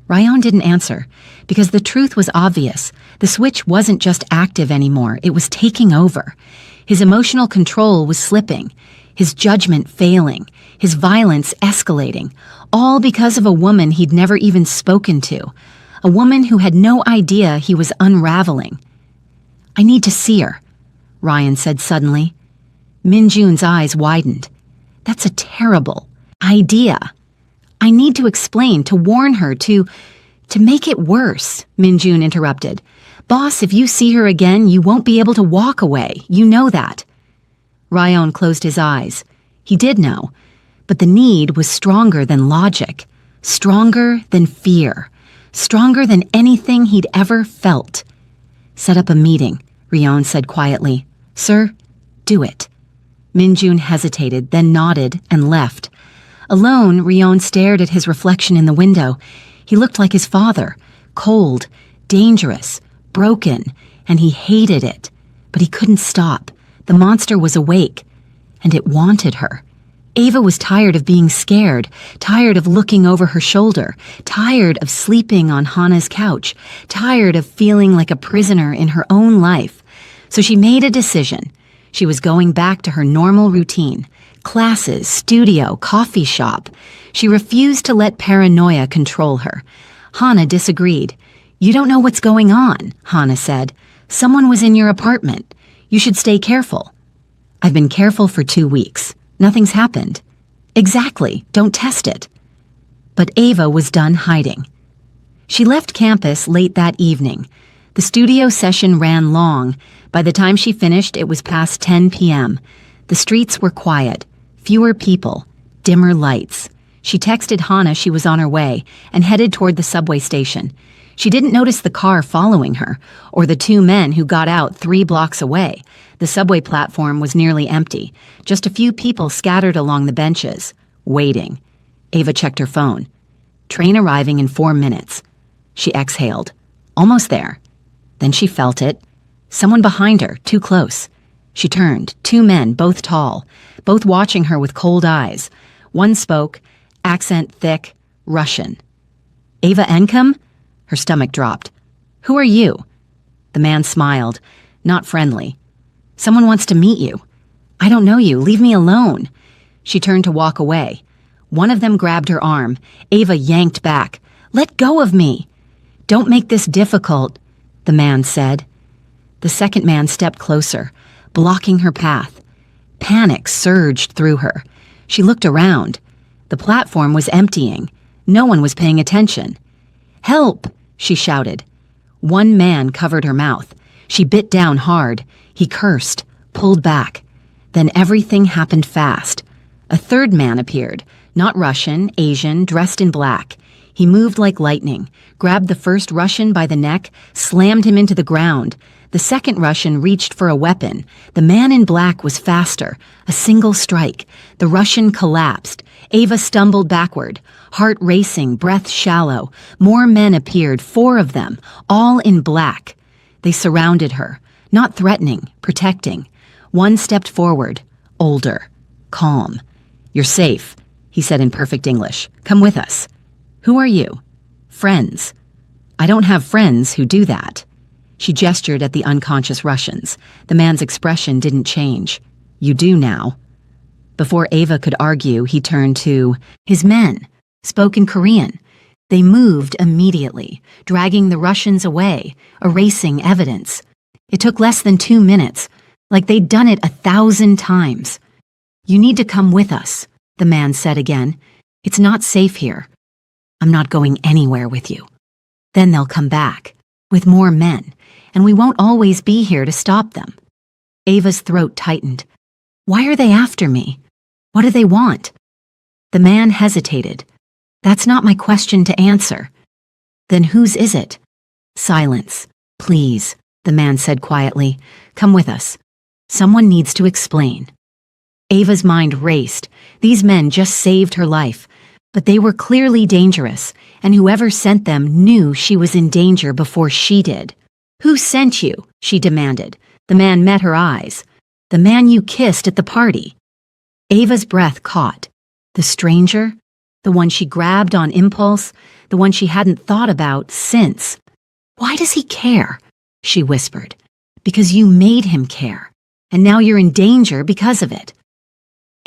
Rion didn't answer, because the truth was obvious. The switch wasn't just active anymore, it was taking over. His emotional control was slipping, his judgment failing, his violence escalating, all because of a woman he'd never even spoken to, a woman who had no idea he was unraveling. I need to see her, Ryan said suddenly. Minjun's eyes widened. That's a terrible idea. I need to explain, to warn her, to make it worse, Minjun interrupted. Boss, if you see her again, you won't be able to walk away. You know that. Ryan closed his eyes. He did know, but the need was stronger than logic, stronger than fear, stronger than anything he'd ever felt. Set up a meeting, Ryan said quietly. Sir, do it. Minjun hesitated, then nodded and left. Alone, Ryan stared at his reflection in the window. He looked like his father, cold, dangerous, broken, and he hated it. But he couldn't stop. The monster was awake, and it wanted her. Ava was tired of being scared, tired of looking over her shoulder, tired of sleeping on Hana's couch, tired of feeling like a prisoner in her own life. So she made a decision. She was going back to her normal routine. Classes, studio, coffee shop. She refused to let paranoia control her. Hana disagreed. You don't know what's going on, Hana said. Someone was in your apartment. You should stay careful. I've been careful for 2 weeks. Nothing's happened. Exactly. Don't test it. But Ava was done hiding. She left campus late that evening. The studio session ran long. By the time she finished, it was past 10 p.m. The streets were quiet. Fewer people, dimmer lights. She texted Hana she was on her way and headed toward the subway station. She didn't notice the car following her, or the 2 men who got out 3 blocks away. The subway platform was nearly empty, just a few people scattered along the benches, waiting. Ava checked her phone. Train arriving in 4 minutes. She exhaled. Almost there. Then she felt it. Someone behind her, too close. She turned. 2 men, both tall, both watching her with cold eyes. One spoke, accent thick, Russian. Ava Encom? Her stomach dropped. Who are you? The man smiled, not friendly. Someone wants to meet you. I don't know you. Leave me alone. She turned to walk away. One of them grabbed her arm. Ava yanked back. Let go of me. Don't make this difficult, the man said. The second man stepped closer, blocking her path. Panic surged through her. She looked around. The platform was emptying. No one was paying attention. Help, she shouted. One man covered her mouth. She bit down hard. He cursed, pulled back. Then everything happened fast. A third man appeared, not Russian, Asian, dressed in black. He moved like lightning, grabbed the first Russian by the neck, slammed him into the ground. The second Russian reached for a weapon. The man in black was faster. A single strike. The Russian collapsed. Ava stumbled backward, heart racing, breath shallow. More men appeared, 4 of them, all in black. They surrounded her, not threatening, protecting. One stepped forward, older, calm. You're safe, he said in perfect English. Come with us. Who are you? Friends. I don't have friends who do that. She gestured at the unconscious Russians. The man's expression didn't change. You do now. Before Ava could argue, he turned to his men, spoke in Korean. They moved immediately, dragging the Russians away, erasing evidence. It took less than 2 minutes, like they'd done it 1,000 times. You need to come with us, the man said again. It's not safe here. I'm not going anywhere with you. Then they'll come back, with more men, and we won't always be here to stop them. Ava's throat tightened. Why are they after me? What do they want? The man hesitated. That's not my question to answer. Then whose is it? Silence. Please, the man said quietly. Come with us. Someone needs to explain. Ava's mind raced. These men just saved her life. But they were clearly dangerous, and whoever sent them knew she was in danger before she did. Who sent you? She demanded. The man met her eyes. The man you kissed at the party. Ava's breath caught. The stranger? The one she grabbed on impulse? The one she hadn't thought about since? Why does he care? She whispered. Because you made him care, and now you're in danger because of it.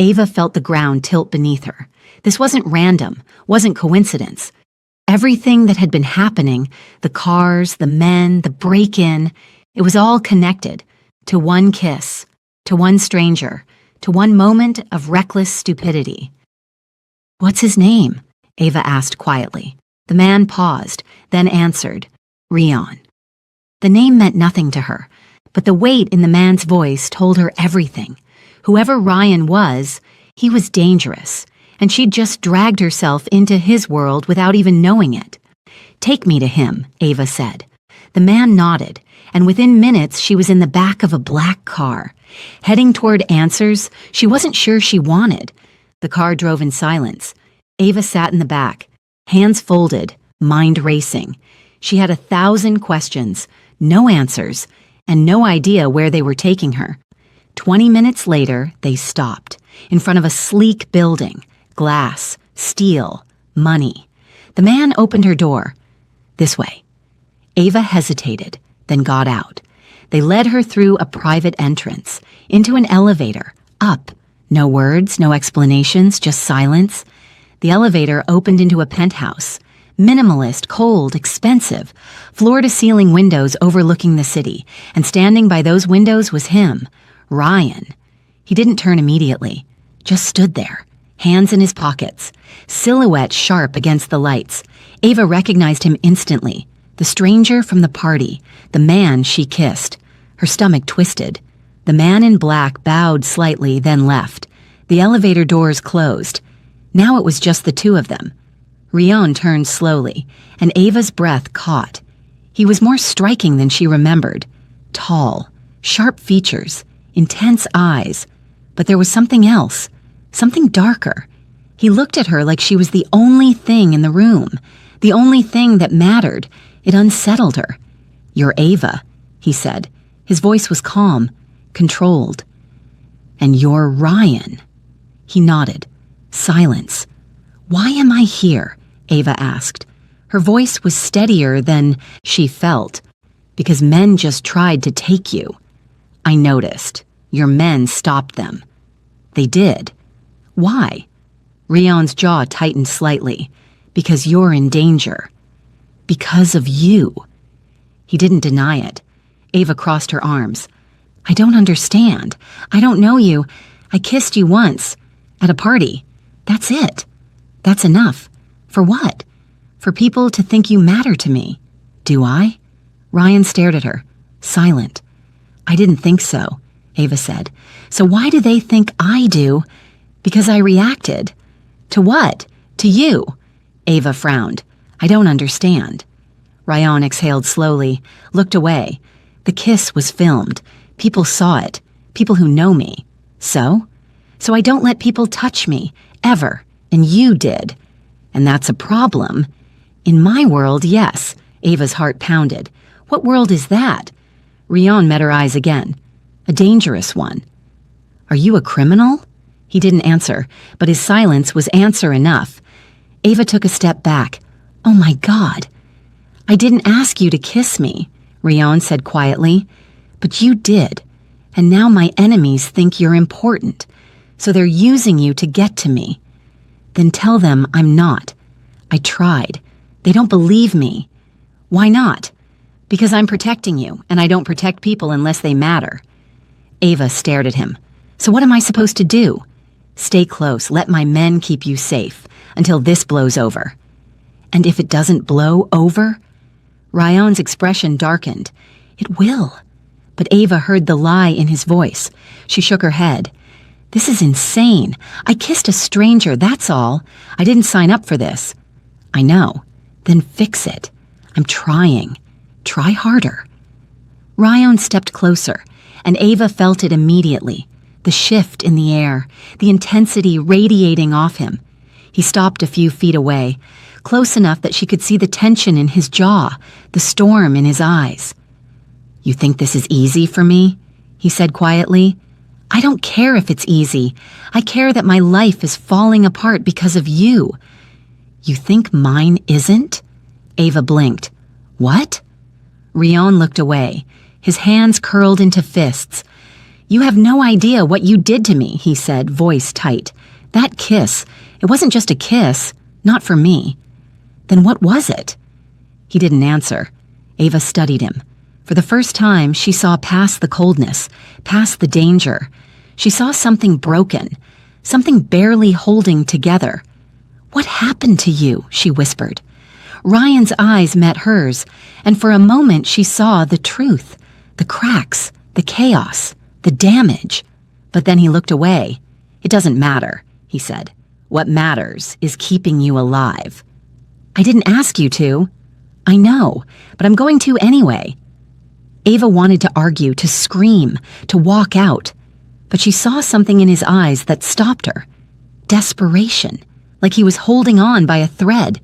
Ava felt the ground tilt beneath her. This wasn't random, wasn't coincidence. Everything that had been happening, the cars, the men, the break-in, It was all connected to one kiss, to one stranger, to one moment of reckless stupidity. "What's his name?" Ava asked quietly. The man paused, then answered, "Rion." The name meant nothing to her, but the weight in the man's voice told her everything. Whoever Ryan was, he was dangerous, and she'd just dragged herself into his world without even knowing it. "Take me to him," Ava said. The man nodded, and within minutes she was in the back of a black car, heading toward answers she wasn't sure she wanted. The car drove in silence. Ava sat in the back, hands folded, mind racing. She had 1,000 questions, no answers, and no idea where they were taking her. 20 minutes later, they stopped, in front of a sleek building, glass, steel, money. The man opened her door. "This way." Ava hesitated, then got out. They led her through a private entrance, into an elevator, up. No words, no explanations, just silence. The elevator opened into a penthouse. Minimalist, cold, expensive, floor-to-ceiling windows overlooking the city, and standing by those windows was him, Ryan. He didn't turn immediately, just stood there, hands in his pockets, silhouette sharp against the lights. Ava recognized him instantly, the stranger from the party, the man she kissed. Her stomach twisted. The man in black bowed slightly, then left. The elevator doors closed. Now it was just the two of them. Rion turned slowly, and Ava's breath caught. He was more striking than she remembered. Tall, sharp features, intense eyes. But there was something else, something darker. He looked at her like she was the only thing in the room, the only thing that mattered. It unsettled her. "You're Ava," he said. His voice was calm, controlled. "And you're Ryan." He nodded. Silence. "Why am I here?" Ava asked. Her voice was steadier than she felt. "Because men just tried to take you." "I noticed. Your men stopped them." "They did. Why?" Rion's jaw tightened slightly. "Because you're in danger." "Because of you." He didn't deny it. Ava crossed her arms. "I don't understand. I don't know you. I kissed you once. At a party. That's it. That's enough. For what? For people to think you matter to me. Do I?" Ryan stared at her, silent. "I didn't think so," Ava said. "So why do they think I do?" "Because I reacted." "To what?" "To you." Ava frowned. "I don't understand." Ryan exhaled slowly, looked away. The kiss was filmed. People saw it. People who know me. So? So I don't let people touch me, ever. And you did. And that's a problem. In my world, yes. Ava's heart pounded. What world is that? Rion met her eyes again. A dangerous one. "Are you a criminal?" He didn't answer, but his silence was answer enough. Ava took a step back. "Oh my God." "I didn't ask you to kiss me," Rion said quietly. "But you did. And now my enemies think you're important. So they're using you to get to me. Then tell them I'm not. I tried. They don't believe me." "Why not?" "Because I'm protecting you, and I don't protect people unless they matter." Ava stared at him. "So what am I supposed to do?" "Stay close. Let my men keep you safe until this blows over." "And if it doesn't blow over?" Ryan's expression darkened. "It will." But Ava heard the lie in his voice. She shook her head. "This is insane. I kissed a stranger, that's all. I didn't sign up for this." "I know. Then fix it. I'm trying. Try harder." Ryan stepped closer, and Ava felt it immediately. The shift in the air, the intensity radiating off him. He stopped a few feet away, close enough that she could see the tension in his jaw, the storm in his eyes. "You think this is easy for me?" he said quietly. "I don't care if it's easy. I care that my life is falling apart because of you." "You think mine isn't?" Ava blinked. "What?" Rion looked away, his hands curled into fists. "You have no idea what you did to me," he said, voice tight. "That kiss, it wasn't just a kiss, not for me." "Then what was it?" He didn't answer. Ava studied him. For the first time, she saw past the coldness, past the danger. She saw something broken, something barely holding together. "What happened to you?" she whispered. Ryan's eyes met hers, and for a moment she saw the truth, the cracks, the chaos, the damage. But then he looked away. "It doesn't matter," he said. "What matters is keeping you alive." "I didn't ask you to." "I know, but I'm going to anyway." Ava wanted to argue, to scream, to walk out, but she saw something in his eyes that stopped her. Desperation, like he was holding on by a thread,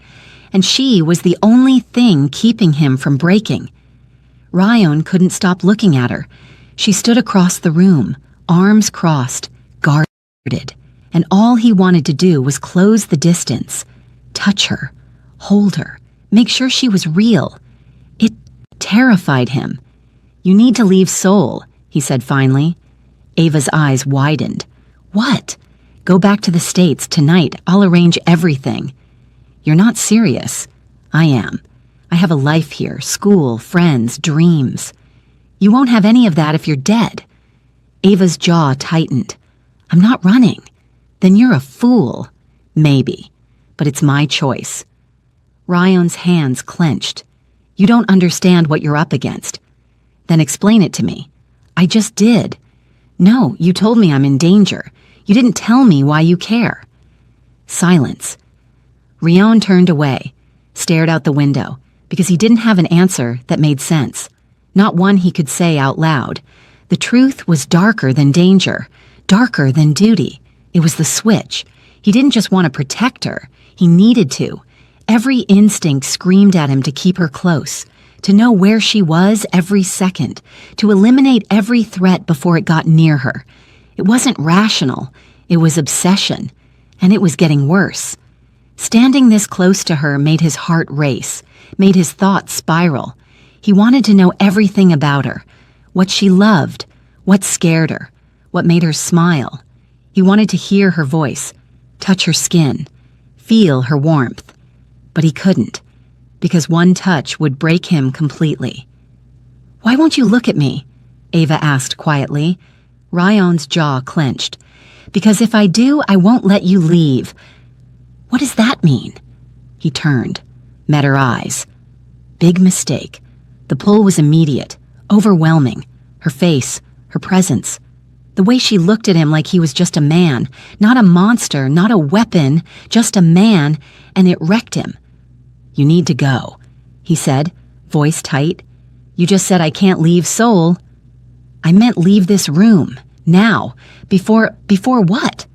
and she was the only thing keeping him from breaking. Ryan couldn't stop looking at her. She stood across the room, arms crossed, guarded, and all he wanted to do was close the distance, touch her, hold her, make sure she was real. It terrified him. "You need to leave Seoul," he said finally. Ava's eyes widened. "What?" "Go back to the States tonight. I'll arrange everything." "You're not serious." "I am. I have a life here, school, friends, dreams." "You won't have any of that if you're dead." Ava's jaw tightened. "I'm not running." "Then you're a fool." "Maybe, but it's my choice." Ryan's hands clenched. "You don't understand what you're up against." "Then explain it to me." "I just did." "No, you told me I'm in danger. You didn't tell me why you care." Silence. Ryan turned away, stared out the window, because he didn't have an answer that made sense. Not one he could say out loud. The truth was darker than danger, darker than duty. It was the switch. He didn't just want to protect her. He needed to. Every instinct screamed at him to keep her close, to know where she was every second, to eliminate every threat before it got near her. It wasn't rational. It was obsession. And it was getting worse. Standing this close to her made his heart race, made his thoughts spiral. He wanted to know everything about her, what she loved, what scared her, what made her smile. He wanted to hear her voice, touch her skin, feel her warmth. But he couldn't, because one touch would break him completely. "Why won't you look at me?" Ava asked quietly. Ryan's jaw clenched. "Because if I do, I won't let you leave." "What does that mean?" He turned, met her eyes. Big mistake. The pull was immediate, overwhelming. Her face, her presence. The way she looked at him like he was just a man, not a monster, not a weapon, just a man, and it wrecked him. "You need to go," he said, voice tight. "You just said I can't leave Seoul." "I meant leave this room, now, before what?"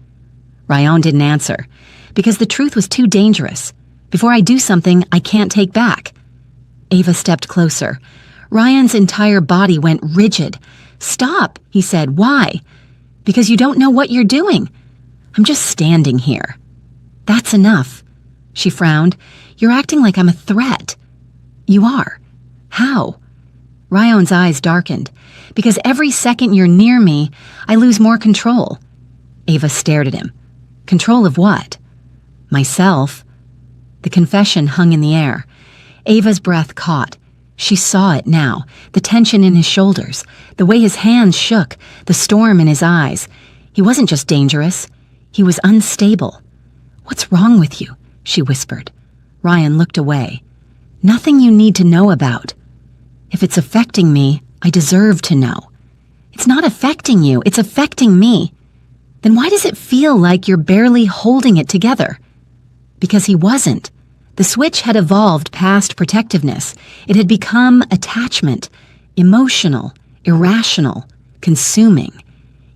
Ryan didn't answer, because the truth was too dangerous. "Before I do something I can't take back." Ava stepped closer. Ryan's entire body went rigid. "Stop," he said. "Why?" "Because you don't know what you're doing." "I'm just standing here." "That's enough." She frowned. "You're acting like I'm a threat." "You are." "How?" Ryan's eyes darkened. "Because every second you're near me, I lose more control." Ava stared at him. "Control of what?" "Myself." The confession hung in the air. Ava's breath caught. She saw it now, the tension in his shoulders, the way his hands shook, the storm in his eyes. He wasn't just dangerous. He was unstable. "What's wrong with you?" she whispered. Ryan looked away. "Nothing you need to know about." "If it's affecting me, I deserve to know." "It's not affecting you, it's affecting me." "Then why does it feel like you're barely holding it together?" Because he wasn't. The switch had evolved past protectiveness. It had become attachment, emotional, irrational, consuming.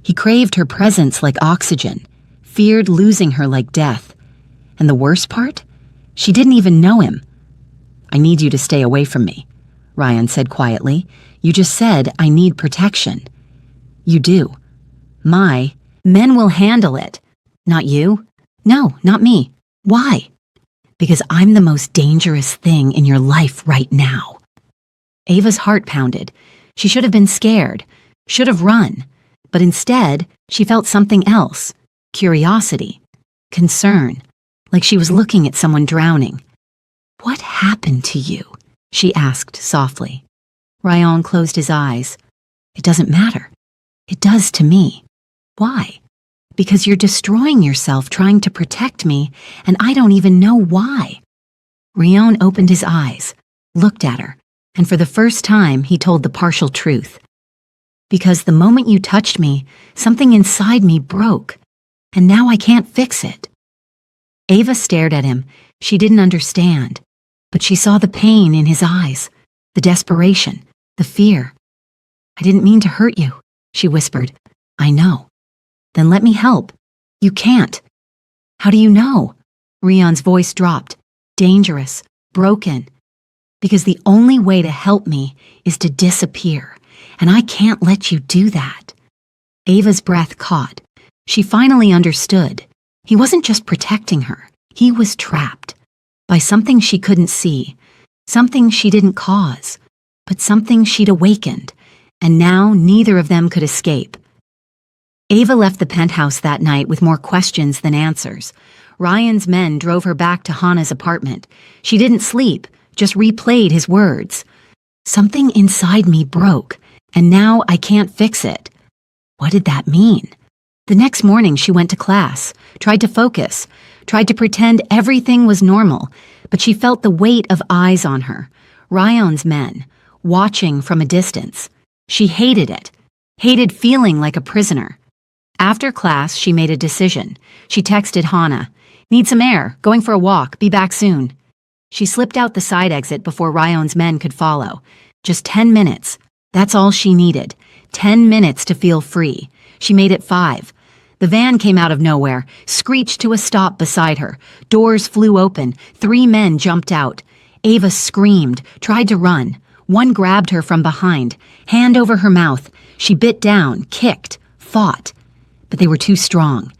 He craved her presence like oxygen, feared losing her like death. And the worst part? She didn't even know him. "I need you to stay away from me," Ryan said quietly. "You just said I need protection." "You do." Men will handle it." "Not you?" "No, not me." "Why?" "Because I'm the most dangerous thing in your life right now." Ava's heart pounded. She should have been scared, should have run, but instead she felt something else, curiosity, concern, like she was looking at someone drowning. "What happened to you?" she asked softly. Ryan closed his eyes. It doesn't matter. It does to me. Why? Because you're destroying yourself trying to protect me, and I don't even know why. Ryan opened his eyes, looked at her, and for the first time he told the partial truth. Because the moment you touched me, something inside me broke, and now I can't fix it. Ava stared at him. She didn't understand, but she saw the pain in his eyes, the desperation, the fear. I didn't mean to hurt you, she whispered. I know. Then let me help. You can't. How do you know? Ryan's voice dropped, dangerous, broken. Because the only way to help me is to disappear, and I can't let you do that. Ava's breath caught. She finally understood. He wasn't just protecting her. He was trapped by something she couldn't see, something she didn't cause, but something she'd awakened, and now neither of them could escape. Ava left the penthouse that night with more questions than answers. Ryan's men drove her back to Hannah's apartment. She didn't sleep, just replayed his words. Something inside me broke, and now I can't fix it. What did that mean? The next morning she went to class, tried to focus, tried to pretend everything was normal, but she felt the weight of eyes on her, Ryan's men, watching from a distance. She hated it, hated feeling like a prisoner. After class, she made a decision. She texted Hannah, "Need some air, going for a walk, be back soon." She slipped out the side exit before Ryan's men could follow. Just 10 minutes. That's all she needed. 10 minutes to feel free. She made it 5. The van came out of nowhere, screeched to a stop beside her. Doors flew open. 3 men jumped out. Ava screamed, tried to run. One grabbed her from behind, hand over her mouth. She bit down, kicked, fought. But they were too strong.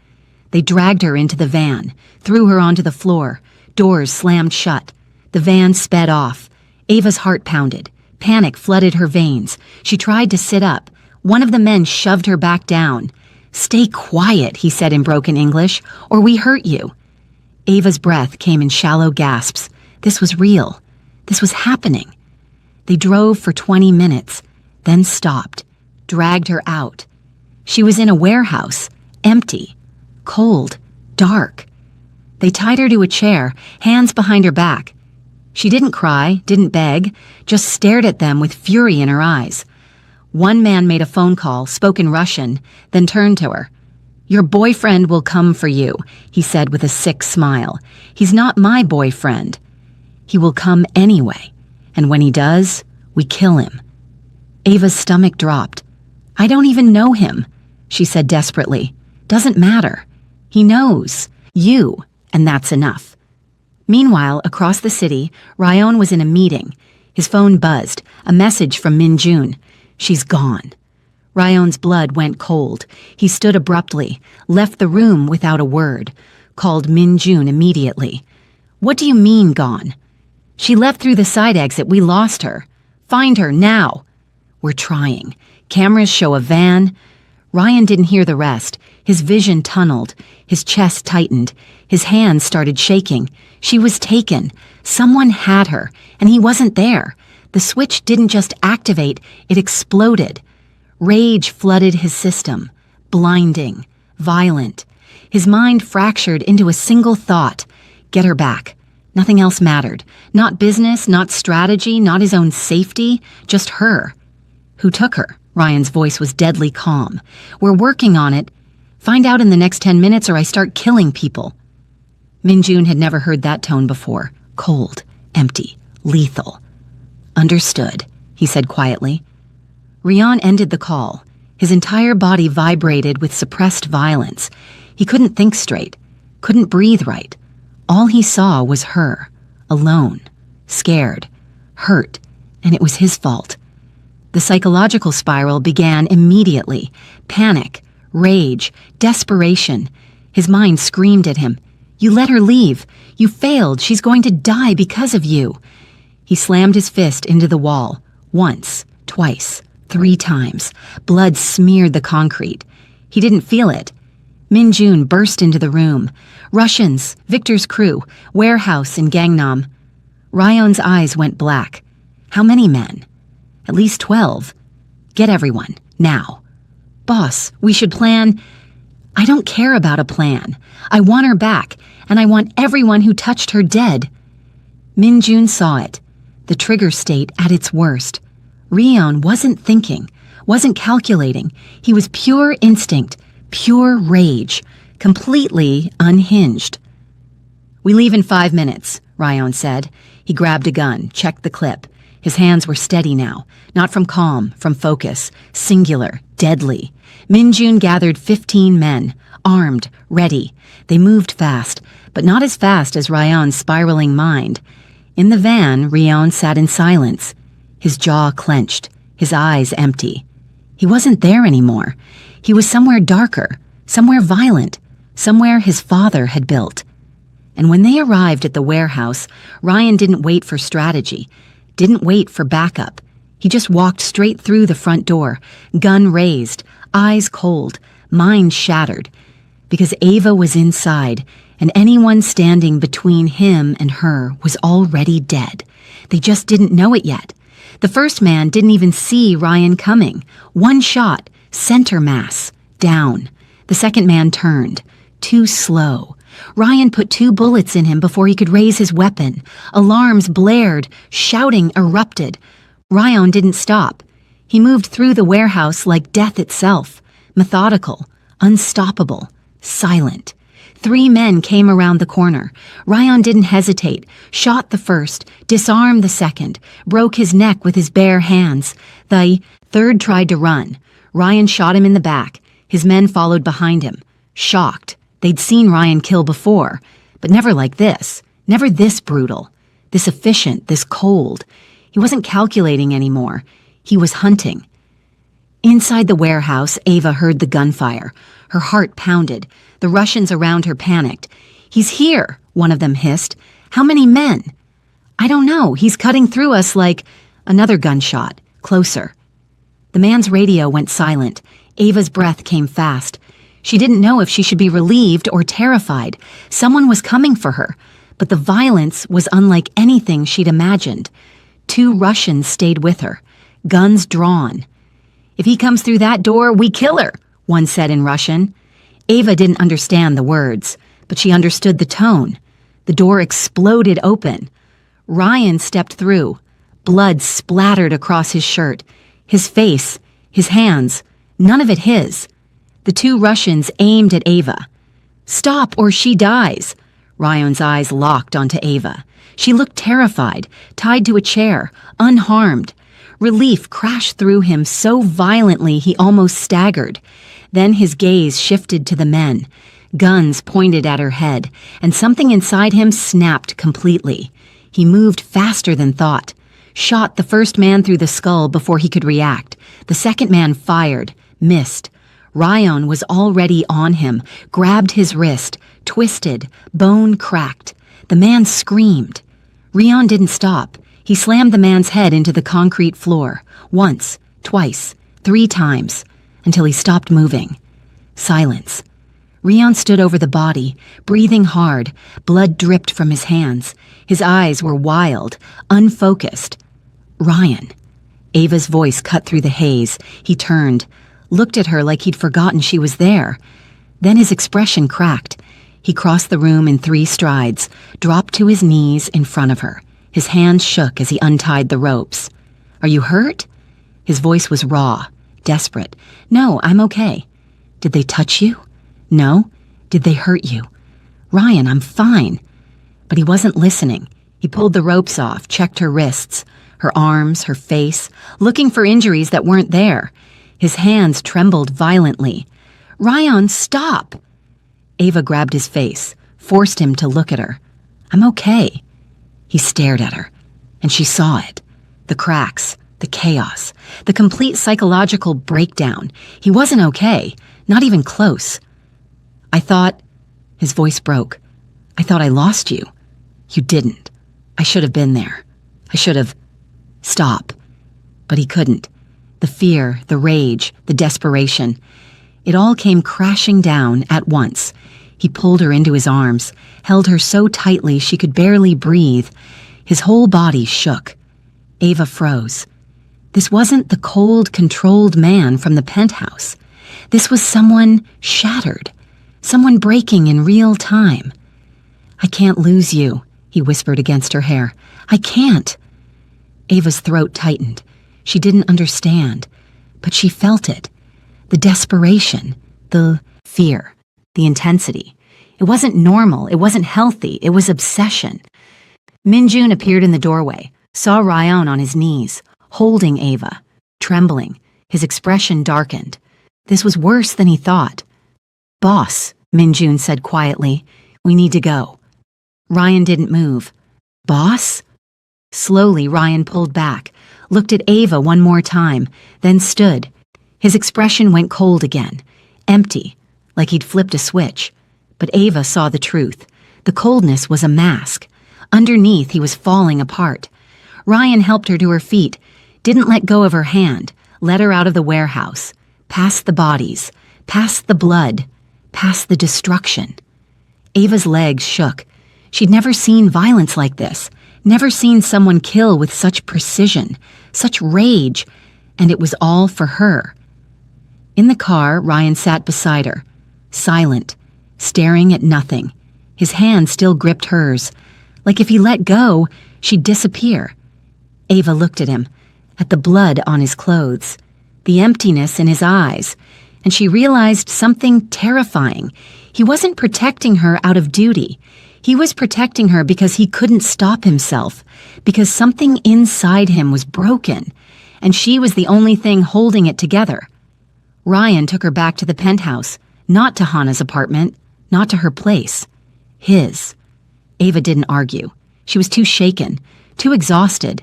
They dragged her into the van, threw her onto the floor. Doors slammed shut. The van sped off. Ava's heart pounded. Panic flooded her veins. She tried to sit up. One of the men shoved her back down. "Stay quiet," he said in broken English, "or we hurt you." Ava's breath came in shallow gasps. This was real. This was happening. They drove for 20 minutes, then stopped, dragged her out. She was in a warehouse, empty, cold, dark. They tied her to a chair, hands behind her back. She didn't cry, didn't beg, just stared at them with fury in her eyes. One man made a phone call, spoke in Russian, then turned to her. "Your boyfriend will come for you," he said with a sick smile. "He's not my boyfriend. He will come anyway, and when he does, we kill him." Ava's stomach dropped. "I don't even know him," she said desperately. "Doesn't matter. He knows. You, and that's enough." Meanwhile, across the city, Ryan was in a meeting. His phone buzzed, a message from Min Jun. "She's gone." Ryan's blood went cold. He stood abruptly, left the room without a word, called Min Jun immediately. "What do you mean, gone?" "She left through the side exit. We lost her. Find her, now." "We're trying. Cameras show a van." Ryan didn't hear the rest. His vision tunneled. His chest tightened. His hands started shaking. She was taken. Someone had her, and he wasn't there. The switch didn't just activate, it exploded. Rage flooded his system, blinding, violent. His mind fractured into a single thought: get her back. Nothing else mattered. Not business, not strategy, not his own safety, just her. "Who took her?" Ryan's voice was deadly calm. "We're working on it. Find out in the next 10 minutes or I start killing people." Min Jun had never heard that tone before. Cold, empty, lethal. "Understood," he said quietly. Ryan ended the call. His entire body vibrated with suppressed violence. He couldn't think straight, couldn't breathe right. All he saw was her, alone, scared, hurt, and it was his fault. The psychological spiral began immediately. Panic, rage, desperation. His mind screamed at him. "You let her leave. You failed. She's going to die because of you." He slammed his fist into the wall. Once, twice, 3 times. Blood smeared the concrete. He didn't feel it. Min Jun burst into the room. Russians, Victor's crew, warehouse in Gangnam. Ryan's eyes went black. How many men? At least 12. Get everyone, now. Boss, we should plan. I don't care about a plan. I want her back, and I want everyone who touched her dead. Min-jun saw it, the trigger state at its worst. Rion wasn't thinking, wasn't calculating. He was pure instinct, pure rage, completely unhinged. We leave in 5 minutes, Rion said. He grabbed a gun, checked the clip. His hands were steady now, not from calm, from focus, singular, deadly. Min-jun gathered 15 men, armed, ready. They moved fast, but not as fast as Rion's spiraling mind. In the van, Rion sat in silence, his jaw clenched, his eyes empty. He wasn't there anymore. He was somewhere darker, somewhere violent, somewhere his father had built. And when they arrived at the warehouse, Ryan didn't wait for strategy, didn't wait for backup. He just walked straight through the front door, gun raised, eyes cold, mind shattered. Because Ava was inside, and anyone standing between him and her was already dead. They just didn't know it yet. The first man didn't even see Ryan coming. One shot, center mass, down. The second man turned. Too slow. Ryan put 2 bullets in him before he could raise his weapon. Alarms blared, shouting erupted. Ryan didn't stop. He moved through the warehouse like death itself, methodical, unstoppable, silent. 3 men came around the corner. Ryan didn't hesitate, shot the first, disarmed the second, broke his neck with his bare hands. The third tried to run. Ryan shot him in the back. His men followed behind him, shocked. They'd seen Ryan kill before, but never like this, never this brutal, this efficient, this cold. He wasn't calculating anymore. He was hunting. Inside the warehouse, Ava heard the gunfire. Her heart pounded. The Russians around her panicked. "He's here," one of them hissed. "How many men?" "I don't know. He's cutting through us like—" Another gunshot, closer. The man's radio went silent. Ava's breath came fast. She didn't know if she should be relieved or terrified. Someone was coming for her, but the violence was unlike anything she'd imagined. 2 Russians stayed with her, guns drawn. "If he comes through that door, we kill her," one said in Russian. Ava didn't understand the words, but she understood the tone. The door exploded open. Ryan stepped through. Blood splattered across his shirt, his face, his hands, none of it his. The 2 Russians aimed at Ava. "Stop or she dies." Ryan's eyes locked onto Ava. She looked terrified, tied to a chair, unharmed. Relief crashed through him so violently he almost staggered. Then his gaze shifted to the men. Guns pointed at her head, and something inside him snapped completely. He moved faster than thought. Shot the first man through the skull before he could react. The second man fired, missed. Ryan was already on him, grabbed his wrist, twisted, bone cracked. The man screamed. Ryan didn't stop. He slammed the man's head into the concrete floor, once, twice, 3 times, until he stopped moving. Silence. Ryan stood over the body, breathing hard. Blood dripped from his hands. His eyes were wild, unfocused. "Ryan." Ava's voice cut through the haze. He turned, looked at her like he'd forgotten she was there. Then his expression cracked. He crossed the room in 3 strides, dropped to his knees in front of her. His hands shook as he untied the ropes. "Are you hurt?" His voice was raw, desperate. "No, I'm okay." "Did they touch you?" "No." "Did they hurt you?" "Ryan, I'm fine." But he wasn't listening. He pulled the ropes off, checked her wrists, her arms, her face, looking for injuries that weren't there. His hands trembled violently. "Ryan, stop!" Ava grabbed his face, forced him to look at her. "I'm okay." He stared at her, and she saw it. The cracks, the chaos, the complete psychological breakdown. He wasn't okay, not even close. "I thought—" His voice broke. "I thought I lost you." "You didn't. I should have been there. I should have—" "Stop." But he couldn't. The fear, the rage, the desperation. It all came crashing down at once. He pulled her into his arms, held her so tightly she could barely breathe. His whole body shook. Ava froze. This wasn't the cold, controlled man from the penthouse. This was someone shattered, someone breaking in real time. "I can't lose you," he whispered against her hair. "I can't." Ava's throat tightened. She didn't understand, but she felt it. The desperation, the fear, the intensity. It wasn't normal, it wasn't healthy, it was obsession. Minjun appeared in the doorway, saw Ryan on his knees, holding Ava, trembling. His expression darkened. This was worse than he thought. "Boss," Minjun said quietly, "we need to go." Ryan didn't move. "Boss?" Slowly, Ryan pulled back, looked at Ava one more time, then stood. His expression went cold again, empty, like he'd flipped a switch. But Ava saw the truth. The coldness was a mask. Underneath, he was falling apart. Ryan helped her to her feet, didn't let go of her hand, led her out of the warehouse, past the bodies, past the blood, past the destruction. Ava's legs shook. She'd never seen violence like this, never seen someone kill with such precision, such rage, and it was all for her. In the car, Ryan sat beside her, silent, staring at nothing. His hand still gripped hers, like if he let go, she'd disappear. Ava looked at him, at the blood on his clothes, the emptiness in his eyes, and she realized something terrifying. He wasn't protecting her out of duty. He was protecting her because he couldn't stop himself, because something inside him was broken, and she was the only thing holding it together. Ryan took her back to the penthouse, not to Hannah's apartment, not to her place. His. Ava didn't argue. She was too shaken, too exhausted.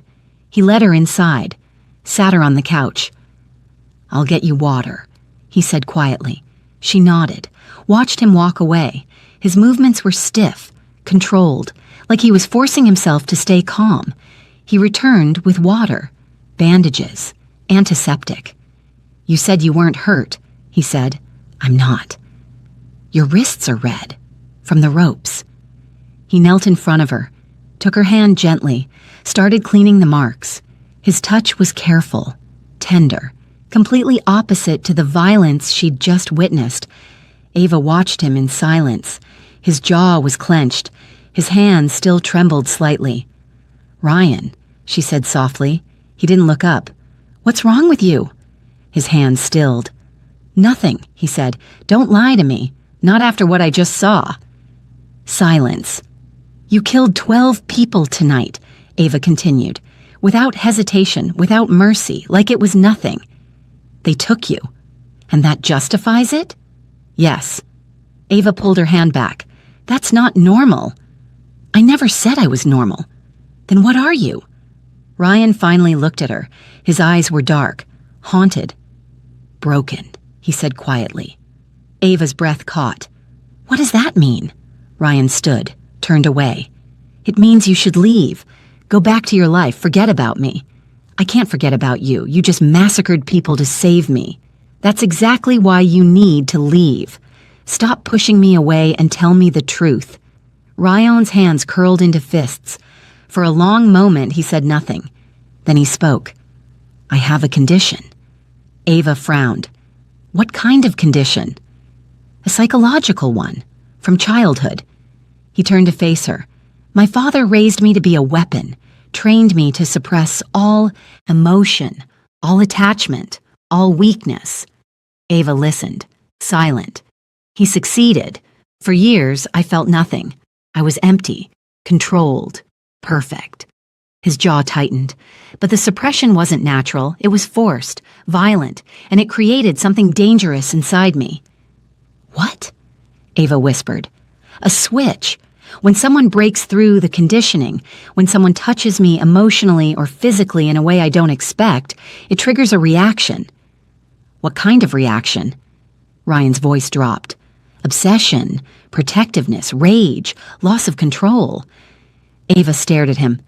He led her inside, sat her on the couch. "I'll get you water," he said quietly. She nodded, watched him walk away. His movements were stiff, controlled, like he was forcing himself to stay calm. He returned with water, bandages, antiseptic. "You said you weren't hurt," he said. "I'm not." "Your wrists are red, from the ropes." He knelt in front of her, took her hand gently, started cleaning the marks. His touch was careful, tender, completely opposite to the violence she'd just witnessed. Ava watched him in silence. His jaw was clenched. His hand still trembled slightly. "Ryan," she said softly. He didn't look up. "What's wrong with you?" His hand stilled. "Nothing," he said. "Don't lie to me. Not after what I just saw." Silence. "You killed 12 people tonight," Ava continued, without hesitation, without mercy, like it was nothing. "They took you. And that justifies it?" "Yes." Ava pulled her hand back. "That's not normal." "I never said I was normal." "Then what are you?" Ryan finally looked at her. His eyes were dark, haunted. "Broken," he said quietly. Ava's breath caught. "What does that mean?" Ryan stood, turned away. "It means you should leave. Go back to your life, forget about me." "I can't forget about you. You just massacred people to save me. That's exactly why you need to leave. Stop pushing me away and tell me the truth." Ryan's hands curled into fists. For a long moment, he said nothing. Then he spoke. "I have a condition." Ava frowned. "What kind of condition?" "A psychological one, from childhood." He turned to face her. "My father raised me to be a weapon, trained me to suppress all emotion, all attachment, all weakness." Ava listened, silent. "He succeeded. For years, I felt nothing. I was empty, controlled, perfect." His jaw tightened. But the suppression wasn't natural. It was forced, violent, and it created something dangerous inside me. "What?" Ava whispered. "A switch. When someone breaks through the conditioning, when someone touches me emotionally or physically in a way I don't expect, it triggers a reaction." "What kind of reaction?" Ryan's voice dropped. "Obsession, protectiveness, rage, loss of control." Ava stared at him.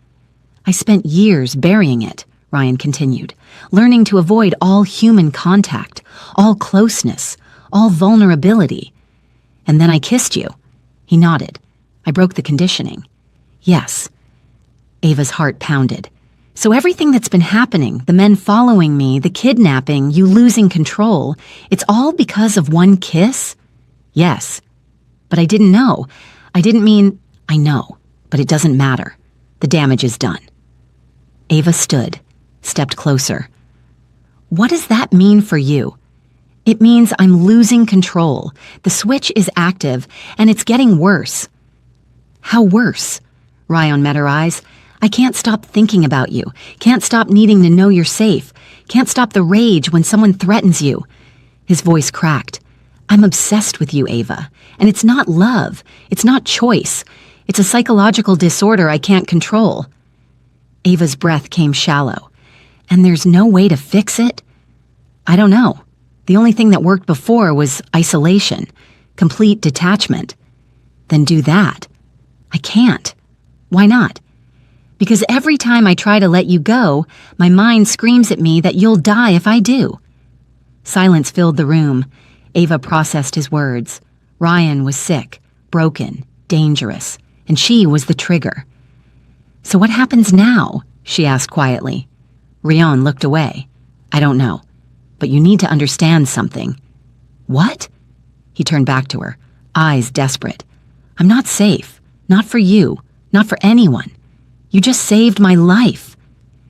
"I spent years burying it," Ryan continued, "learning to avoid all human contact, all closeness, all vulnerability. And then I kissed you." He nodded. "I broke the conditioning." "Yes." Ava's heart pounded. So everything that's been happening, the men following me, the kidnapping, you losing control, it's all because of one kiss? Yes. But I didn't know. I didn't mean, I know, but it doesn't matter. The damage is done. Ava stood, stepped closer. What does that mean for you? It means I'm losing control. The switch is active, and it's getting worse. How worse? Ryan met her eyes. I can't stop thinking about you. Can't stop needing to know you're safe. Can't stop the rage when someone threatens you. His voice cracked. I'm obsessed with you, Ava. And it's not love. It's not choice. It's a psychological disorder I can't control. Ava's breath came shallow. And there's no way to fix it? I don't know. The only thing that worked before was isolation, complete detachment. Then do that. I can't. Why not? Because every time I try to let you go, my mind screams at me that you'll die if I do. Silence filled the room. Ava processed his words. Ryan was sick, broken, dangerous, and she was the trigger. So what happens now? She asked quietly. Ryan looked away. I don't know, but you need to understand something. What? He turned back to her, eyes desperate. I'm not safe. Not for you. Not for anyone. You just saved my life.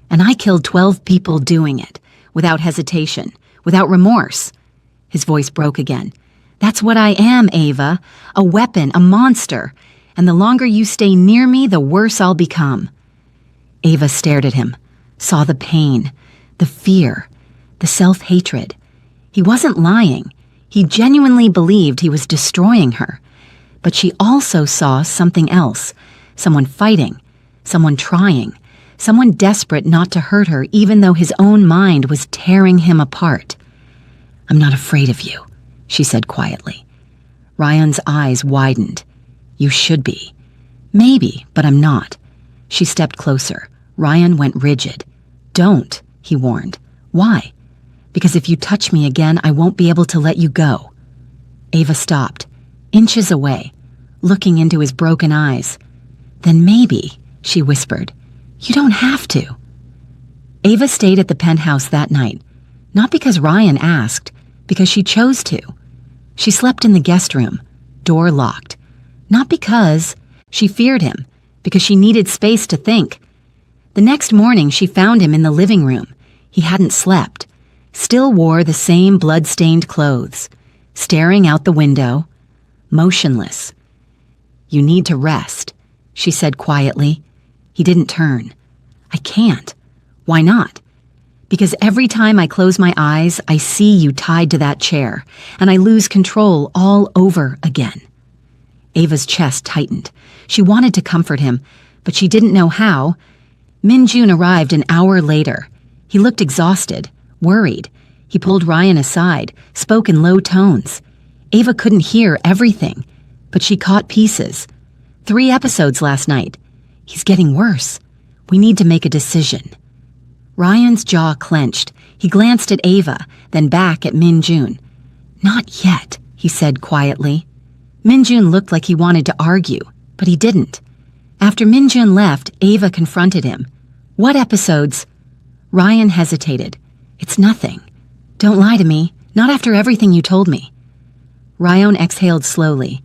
And I killed 12 people doing it, without hesitation, without remorse. His voice broke again. That's what I am, Ava. A weapon, a monster. And the longer you stay near me, the worse I'll become. Ava stared at him, saw the pain, the fear, the self-hatred. He wasn't lying. He genuinely believed he was destroying her. But she also saw something else, someone fighting, someone trying, someone desperate not to hurt her even though his own mind was tearing him apart. I'm not afraid of you, she said quietly. Ryan's eyes widened. You should be. Maybe, but I'm not. She stepped closer. Ryan went rigid. Don't, he warned. Why? Because if you touch me again, I won't be able to let you go. Ava stopped, inches away, looking into his broken eyes. Then maybe, she whispered, you don't have to. Ava stayed at the penthouse that night, not because Ryan asked, because she chose to. She slept in the guest room, door locked. Not because she feared him, because she needed space to think. The next morning, she found him in the living room. He hadn't slept, still wore the same blood-stained clothes, staring out the window, motionless. You need to rest, she said quietly. He didn't turn. I can't. Why not? Because every time I close my eyes, I see you tied to that chair, and I lose control all over again. Ava's chest tightened. She wanted to comfort him, but she didn't know how. Min-jun arrived an hour later. He looked exhausted, worried. He pulled Ryan aside, spoke in low tones. Ava couldn't hear everything, but she caught pieces. 3 episodes last night. He's getting worse. We need to make a decision. Ryan's jaw clenched. He glanced at Ava, then back at Min-jun. Not yet, he said quietly. Min-jun looked like he wanted to argue, but he didn't. After Min-jun left, Ava confronted him. What episodes? Ryan hesitated. It's nothing. Don't lie to me, not after everything you told me. Ryan exhaled slowly.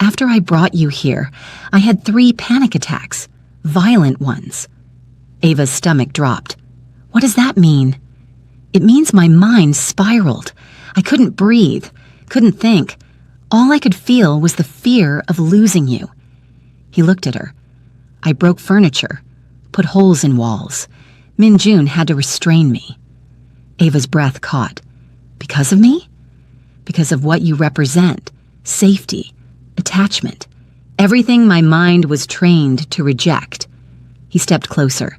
After I brought you here, I had 3 panic attacks, violent ones. Ava's stomach dropped. What does that mean? It means my mind spiraled. I couldn't breathe, couldn't think. All I could feel was the fear of losing you. He looked at her. I broke furniture, put holes in walls. Min-jun had to restrain me. Ava's breath caught. Because of me? Because of what you represent. Safety, attachment. Everything my mind was trained to reject. He stepped closer.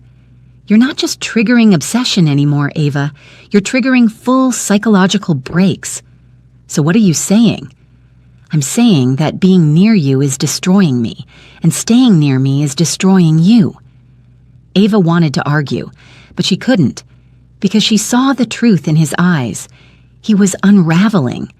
You're not just triggering obsession anymore, Ava. You're triggering full psychological breaks. So what are you saying? I'm saying that being near you is destroying me, and staying near me is destroying you. Ava wanted to argue, but she couldn't, because she saw the truth in his eyes. He was unraveling.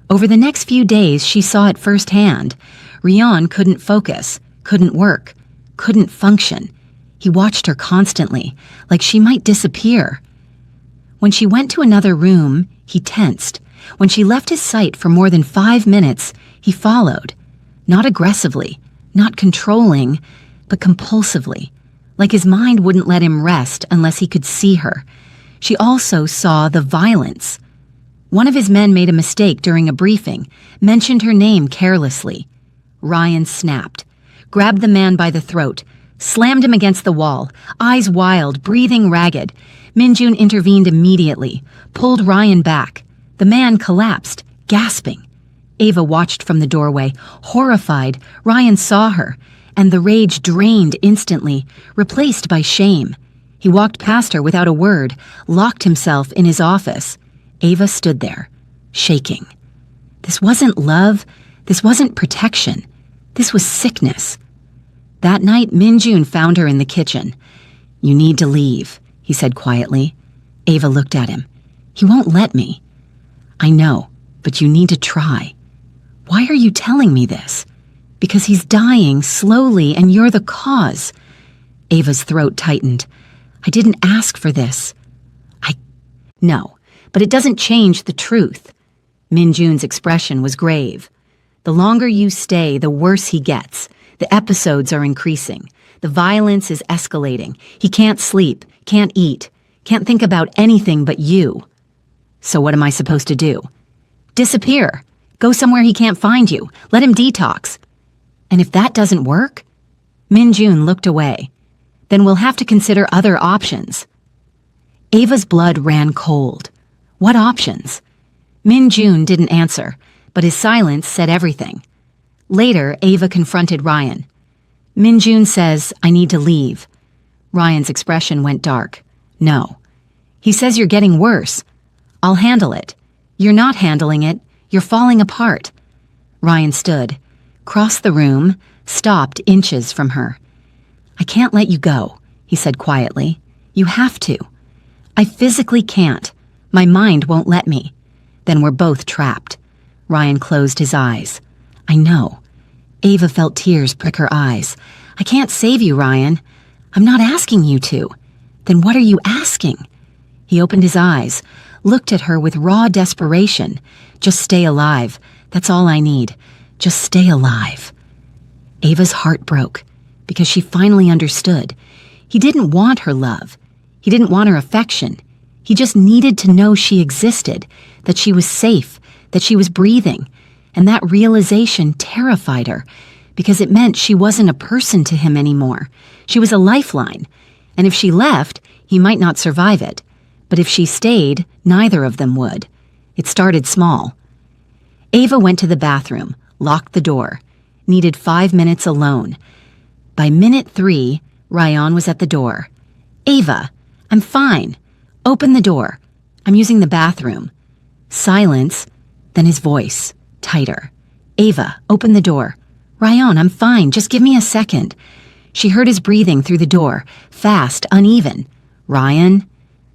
Over the next few days, she saw it firsthand. Ryan couldn't focus, couldn't work, couldn't function. He watched her constantly, like she might disappear. When she went to another room, he tensed. When she left his sight for more than 5 minutes, he followed. Not aggressively, not controlling, but compulsively, like his mind wouldn't let him rest unless he could see her. She also saw the violence. One of his men made a mistake during a briefing, mentioned her name carelessly. Ryan snapped, grabbed the man by the throat, slammed him against the wall, eyes wild, breathing ragged. Minjun intervened immediately, pulled Ryan back. The man collapsed, gasping. Ava watched from the doorway. Horrified, Ryan saw her, and the rage drained instantly, replaced by shame. He walked past her without a word, locked himself in his office. Ava stood there, shaking. This wasn't love. This wasn't protection. This was sickness. That night, Minjun found her in the kitchen. "You need to leave," he said quietly. Ava looked at him. "He won't let me." "I know, but you need to try." "Why are you telling me this?" "Because he's dying slowly and you're the cause." Ava's throat tightened. "I didn't ask for this." No, but it doesn't change the truth." Minjun's expression was grave. "The longer you stay, the worse he gets. The episodes are increasing. The violence is escalating. He can't sleep, can't eat, can't think about anything but you." "So what am I supposed to do?" "Disappear. Go somewhere he can't find you. Let him detox." "And if that doesn't work?" Minjun looked away. "Then we'll have to consider other options." Ava's blood ran cold. What options? Minjun didn't answer, but his silence said everything. Later, Ava confronted Ryan. "Minjun says I need to leave." Ryan's expression went dark. "No." "He says you're getting worse." "I'll handle it." "You're not handling it. You're falling apart." Ryan stood, crossed the room, stopped inches from her. "I can't let you go," he said quietly. "You have to." "I physically can't. My mind won't let me." "Then we're both trapped." Ryan closed his eyes. "I know." Ava felt tears prick her eyes. "I can't save you, Ryan." "I'm not asking you to." "Then what are you asking?" He opened his eyes, looked at her with raw desperation. "Just stay alive. That's all I need. Just stay alive." Ava's heart broke, because she finally understood. He didn't want her love. He didn't want her affection. He just needed to know she existed, that she was safe, that she was breathing. And that realization terrified her, because it meant she wasn't a person to him anymore. She was a lifeline. And if she left, he might not survive it. But if she stayed, neither of them would. It started small. Ava went to the bathroom, locked the door, needed 5 minutes alone. By minute 3, Ryan was at the door. "Ava, I'm fine. Open the door. I'm using the bathroom." Silence, then his voice, tighter. "Ava, open the door." "Ryan, I'm fine. Just give me a second." She heard his breathing through the door, fast, uneven. "Ryan?"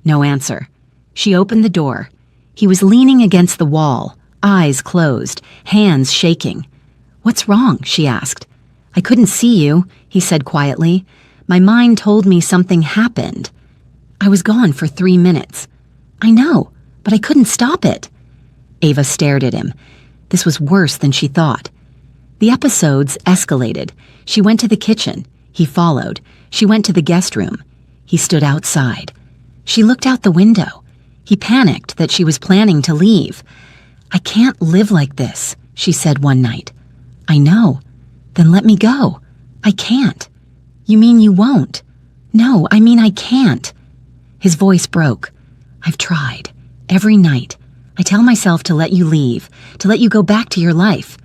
No answer. She opened the door. He was leaning against the wall, eyes closed, hands shaking. "What's wrong?" she asked. "I couldn't see you," he said quietly. "My mind told me something happened." "I was gone for 3 minutes." "I know, but I couldn't stop it." Ava stared at him. This was worse than she thought. The episodes escalated. She went to the kitchen. He followed. She went to the guest room. He stood outside. She looked out the window. He panicked that she was planning to leave. "I can't live like this," she said one night. "I know. Then let me go." "I can't." "You mean you won't?" "No, I mean I can't." His voice broke. "I've tried. Every night. I tell myself to let you leave, to let you go back to your life."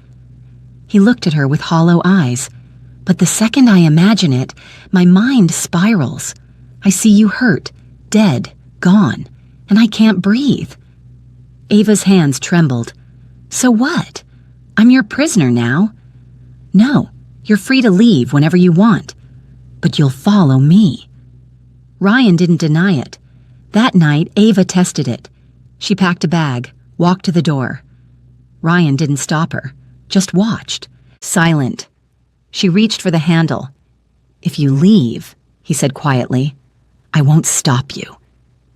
He looked at her with hollow eyes. "But the second I imagine it, my mind spirals. I see you hurt, dead, gone, and I can't breathe." Ava's hands trembled. "So what? I'm your prisoner now." "No, you're free to leave whenever you want. But you'll follow me." Ryan didn't deny it. That night, Ava tested it. She packed a bag, walked to the door. Ryan didn't stop her, just watched, silent. She reached for the handle. "If you leave," he said quietly. "I won't stop you."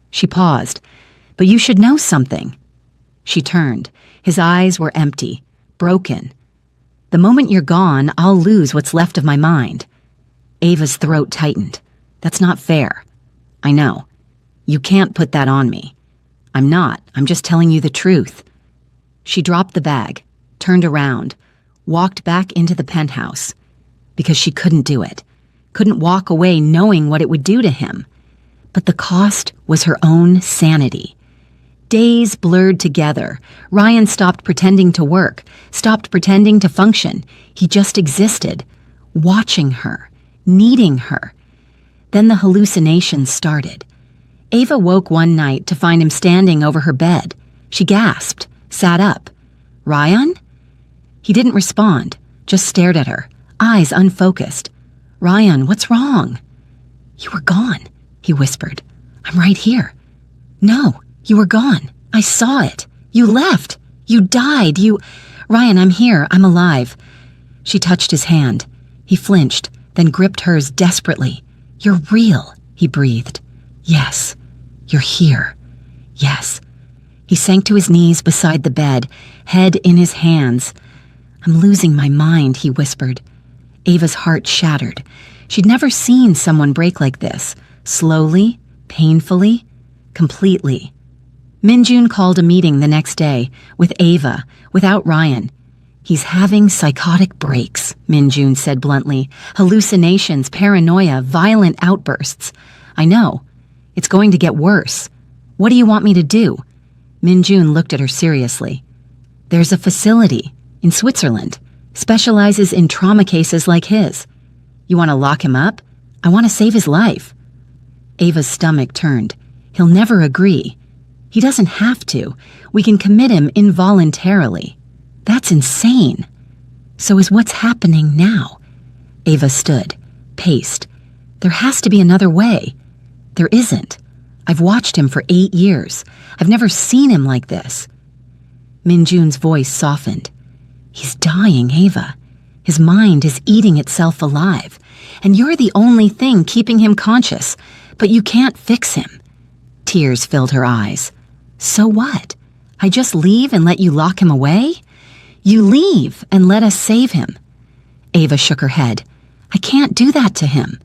She paused. "But you should know something." She turned. His eyes were empty, broken. "The moment you're gone, I'll lose what's left of my mind." Ava's throat tightened. "That's not fair." "I know. You can't put that on me." "I'm not. I'm just telling you the truth." She dropped the bag, turned around, walked back into the penthouse. Because she couldn't do it. Couldn't walk away knowing what it would do to him. But the cost was her own sanity. Days blurred together. Ryan stopped pretending to work, stopped pretending to function. He just existed, watching her, needing her. Then the hallucinations started. Ava woke one night to find him standing over her bed. She gasped, sat up. "Ryan?" He didn't respond, just stared at her, eyes unfocused. "Ryan, what's wrong?" "You were gone," he whispered. "I'm right here." "No, you were gone. I saw it. You left. You died. Ryan, I'm here. I'm alive." She touched his hand. He flinched, then gripped hers desperately. "You're real," he breathed. "Yes. You're here. Yes." He sank to his knees beside the bed, head in his hands. "I'm losing my mind," he whispered. Ava's heart shattered. She'd never seen someone break like this. Slowly, painfully, completely. Minjun called a meeting the next day, with Ava, without Ryan. "He's having psychotic breaks," Minjun said bluntly. "Hallucinations, paranoia, violent outbursts. I know. It's going to get worse. What do you want me to do?" Minjun looked at her seriously. "There's a facility in Switzerland, specializes in trauma cases like his. You want to lock him up? I want to save his life." Ava's stomach turned. "He'll never agree." "He doesn't have to. We can commit him involuntarily." "That's insane." "So is what's happening now." Ava stood, paced. "There has to be another way." "There isn't. I've watched him for 8 years. I've never seen him like this." Minjun's voice softened. "He's dying, Ava. His mind is eating itself alive. And you're the only thing keeping him conscious. But you can't fix him." Tears filled her eyes. "So what? I just leave and let you lock him away?" "You leave and let us save him." Ava shook her head. "I can't do that to him."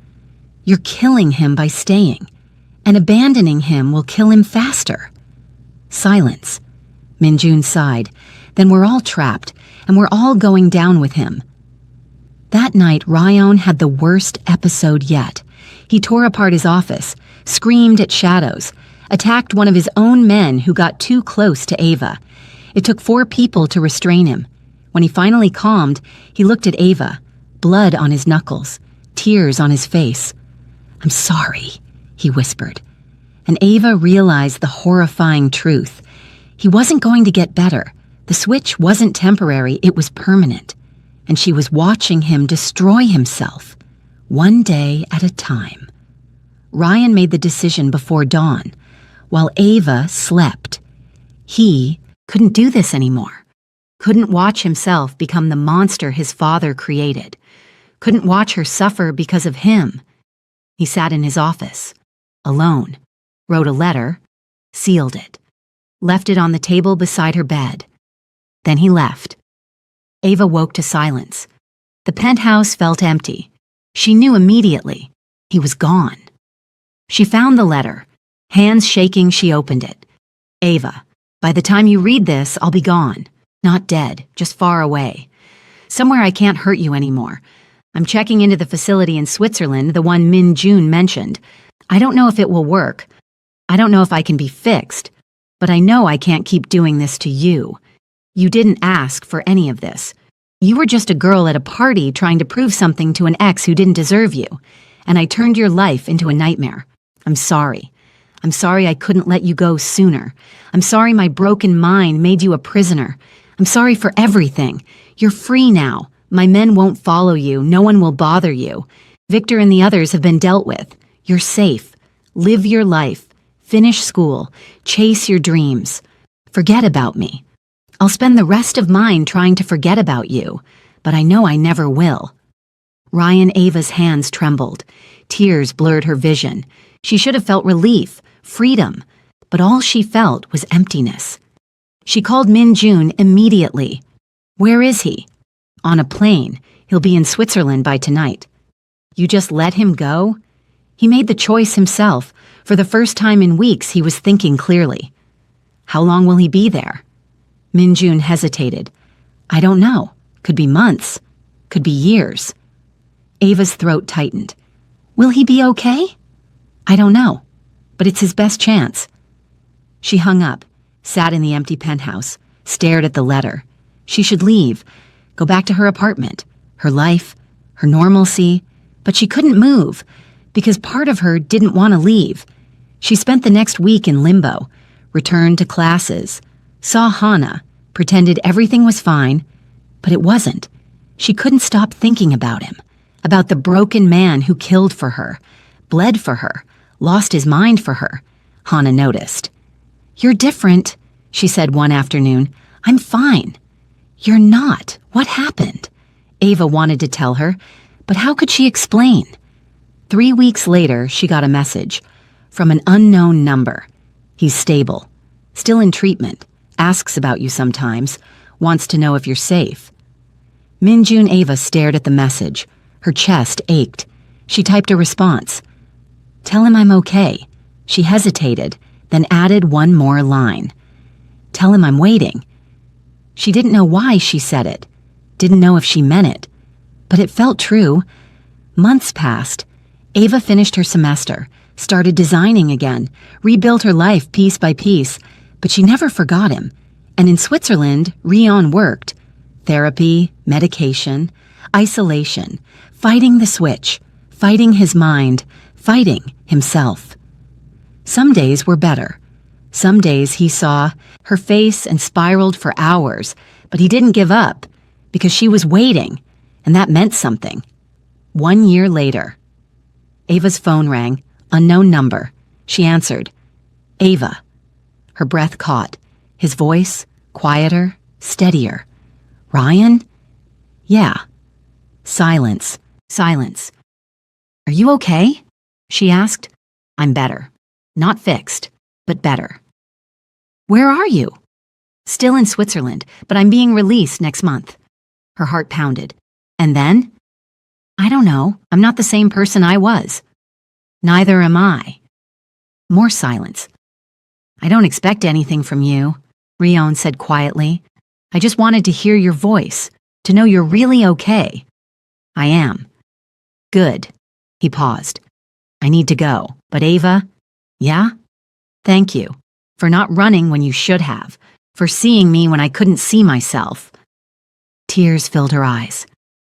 "You're killing him by staying. And abandoning him will kill him faster." Silence. Minjun sighed. "Then we're all trapped, and we're all going down with him." That night, Ryan had the worst episode yet. He tore apart his office, screamed at shadows, attacked one of his own men who got too close to Ava. It took 4 people to restrain him. When he finally calmed, he looked at Ava, blood on his knuckles, tears on his face. "I'm sorry," he whispered. And Ava realized the horrifying truth. He wasn't going to get better. The switch wasn't temporary, it was permanent. And she was watching him destroy himself, one day at a time. Ryan made the decision before dawn, while Ava slept. He couldn't do this anymore. Couldn't watch himself become the monster his father created. Couldn't watch her suffer because of him. He sat in his office, alone, wrote a letter, sealed it, left it on the table beside her bed. Then he left. Ava woke to silence. The penthouse felt empty. She knew immediately. He was gone. She found the letter. Hands shaking, she opened it. "Ava, by the time you read this, I'll be gone. Not dead, just far away. Somewhere I can't hurt you anymore. I'm checking into the facility in Switzerland, the one Min Jun mentioned. I don't know if it will work. I don't know if I can be fixed. But I know I can't keep doing this to you. You didn't ask for any of this. You were just a girl at a party trying to prove something to an ex who didn't deserve you. And I turned your life into a nightmare. I'm sorry. I'm sorry I couldn't let you go sooner. I'm sorry my broken mind made you a prisoner. I'm sorry for everything. You're free now. My men won't follow you. No one will bother you. Victor and the others have been dealt with. You're safe. Live your life. Finish school. Chase your dreams. Forget about me. I'll spend the rest of mine trying to forget about you, but I know I never will." Ryan Ava's hands trembled. Tears blurred her vision. She should have felt relief, freedom, but all she felt was emptiness. She called Min Jun immediately. Where is he? On a plane. He'll be in Switzerland by tonight. You just let him go? He made the choice himself. For the first time in weeks, he was thinking clearly. How long will he be there? Min Jun hesitated. I don't know. Could be months. Could be years. Ava's throat tightened. Will he be okay? I don't know, but it's his best chance. She hung up, sat in the empty penthouse, stared at the letter. She should leave, go back to her apartment, her life, her normalcy, but she couldn't move because part of her didn't want to leave. She spent the next week in limbo, returned to classes, saw Hana, pretended everything was fine, but it wasn't. She couldn't stop thinking about him, about the broken man who killed for her, bled for her, lost his mind for her. Hana noticed. You're different, she said one afternoon. I'm fine. You're not. What happened? Ava wanted to tell her, but how could she explain? 3 weeks later, she got a message from an unknown number. He's stable, still in treatment, asks about you sometimes, wants to know if you're safe. Min Jun Ava stared at the message. Her chest ached. She typed a response. Tell him I'm okay. She hesitated, then added one more line. Tell him I'm waiting. She didn't know why she said it, didn't know if she meant it, but it felt true. Months passed. Ava finished her semester, started designing again, rebuilt her life piece by piece, but she never forgot him. And in Switzerland, Rion worked. Therapy, medication, isolation, fighting the switch, fighting his mind, fighting himself. Some days were better. Some days he saw her face and spiraled for hours, but he didn't give up because she was waiting, and that meant something. 1 year later, Ava's phone rang, unknown number. She answered. Ava. Her breath caught, his voice quieter, steadier. Ryan? Yeah. Silence. Silence. Are you okay? She asked. I'm better. Not fixed, but better. Where are you? Still in Switzerland, but I'm being released next month. Her heart pounded. And then? I don't know. I'm not the same person I was. Neither am I. More silence. I don't expect anything from you, Rion said quietly. I just wanted to hear your voice, to know you're really okay. I am. Good. He paused. I need to go, but Ava? Yeah? Thank you. For not running when you should have. For seeing me when I couldn't see myself. Tears filled her eyes.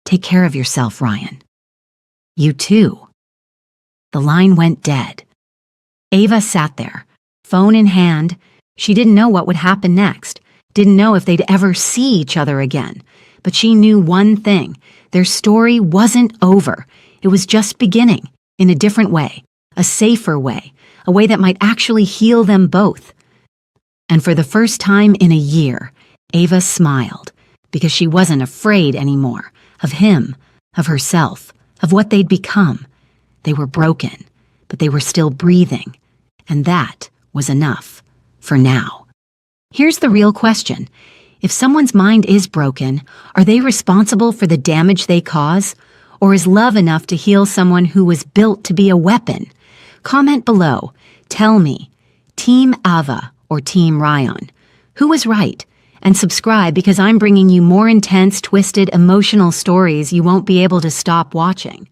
Take care of yourself, Ryan. You too. The line went dead. Ava sat there, phone in hand. She didn't know what would happen next, didn't know if they'd ever see each other again. But she knew one thing. Their story wasn't over. It was just beginning, in a different way, a safer way, a way that might actually heal them both. And for the first time in a year, Ava smiled, because she wasn't afraid anymore of him, of herself, of what they'd become. They were broken, but they were still breathing, and that was enough, for now. Here's the real question. If someone's mind is broken, are they responsible for the damage they cause? Or is love enough to heal someone who was built to be a weapon? Comment below. Tell me, Team Ava or Team Ryan? Who was right? And subscribe because I'm bringing you more intense, twisted, emotional stories you won't be able to stop watching.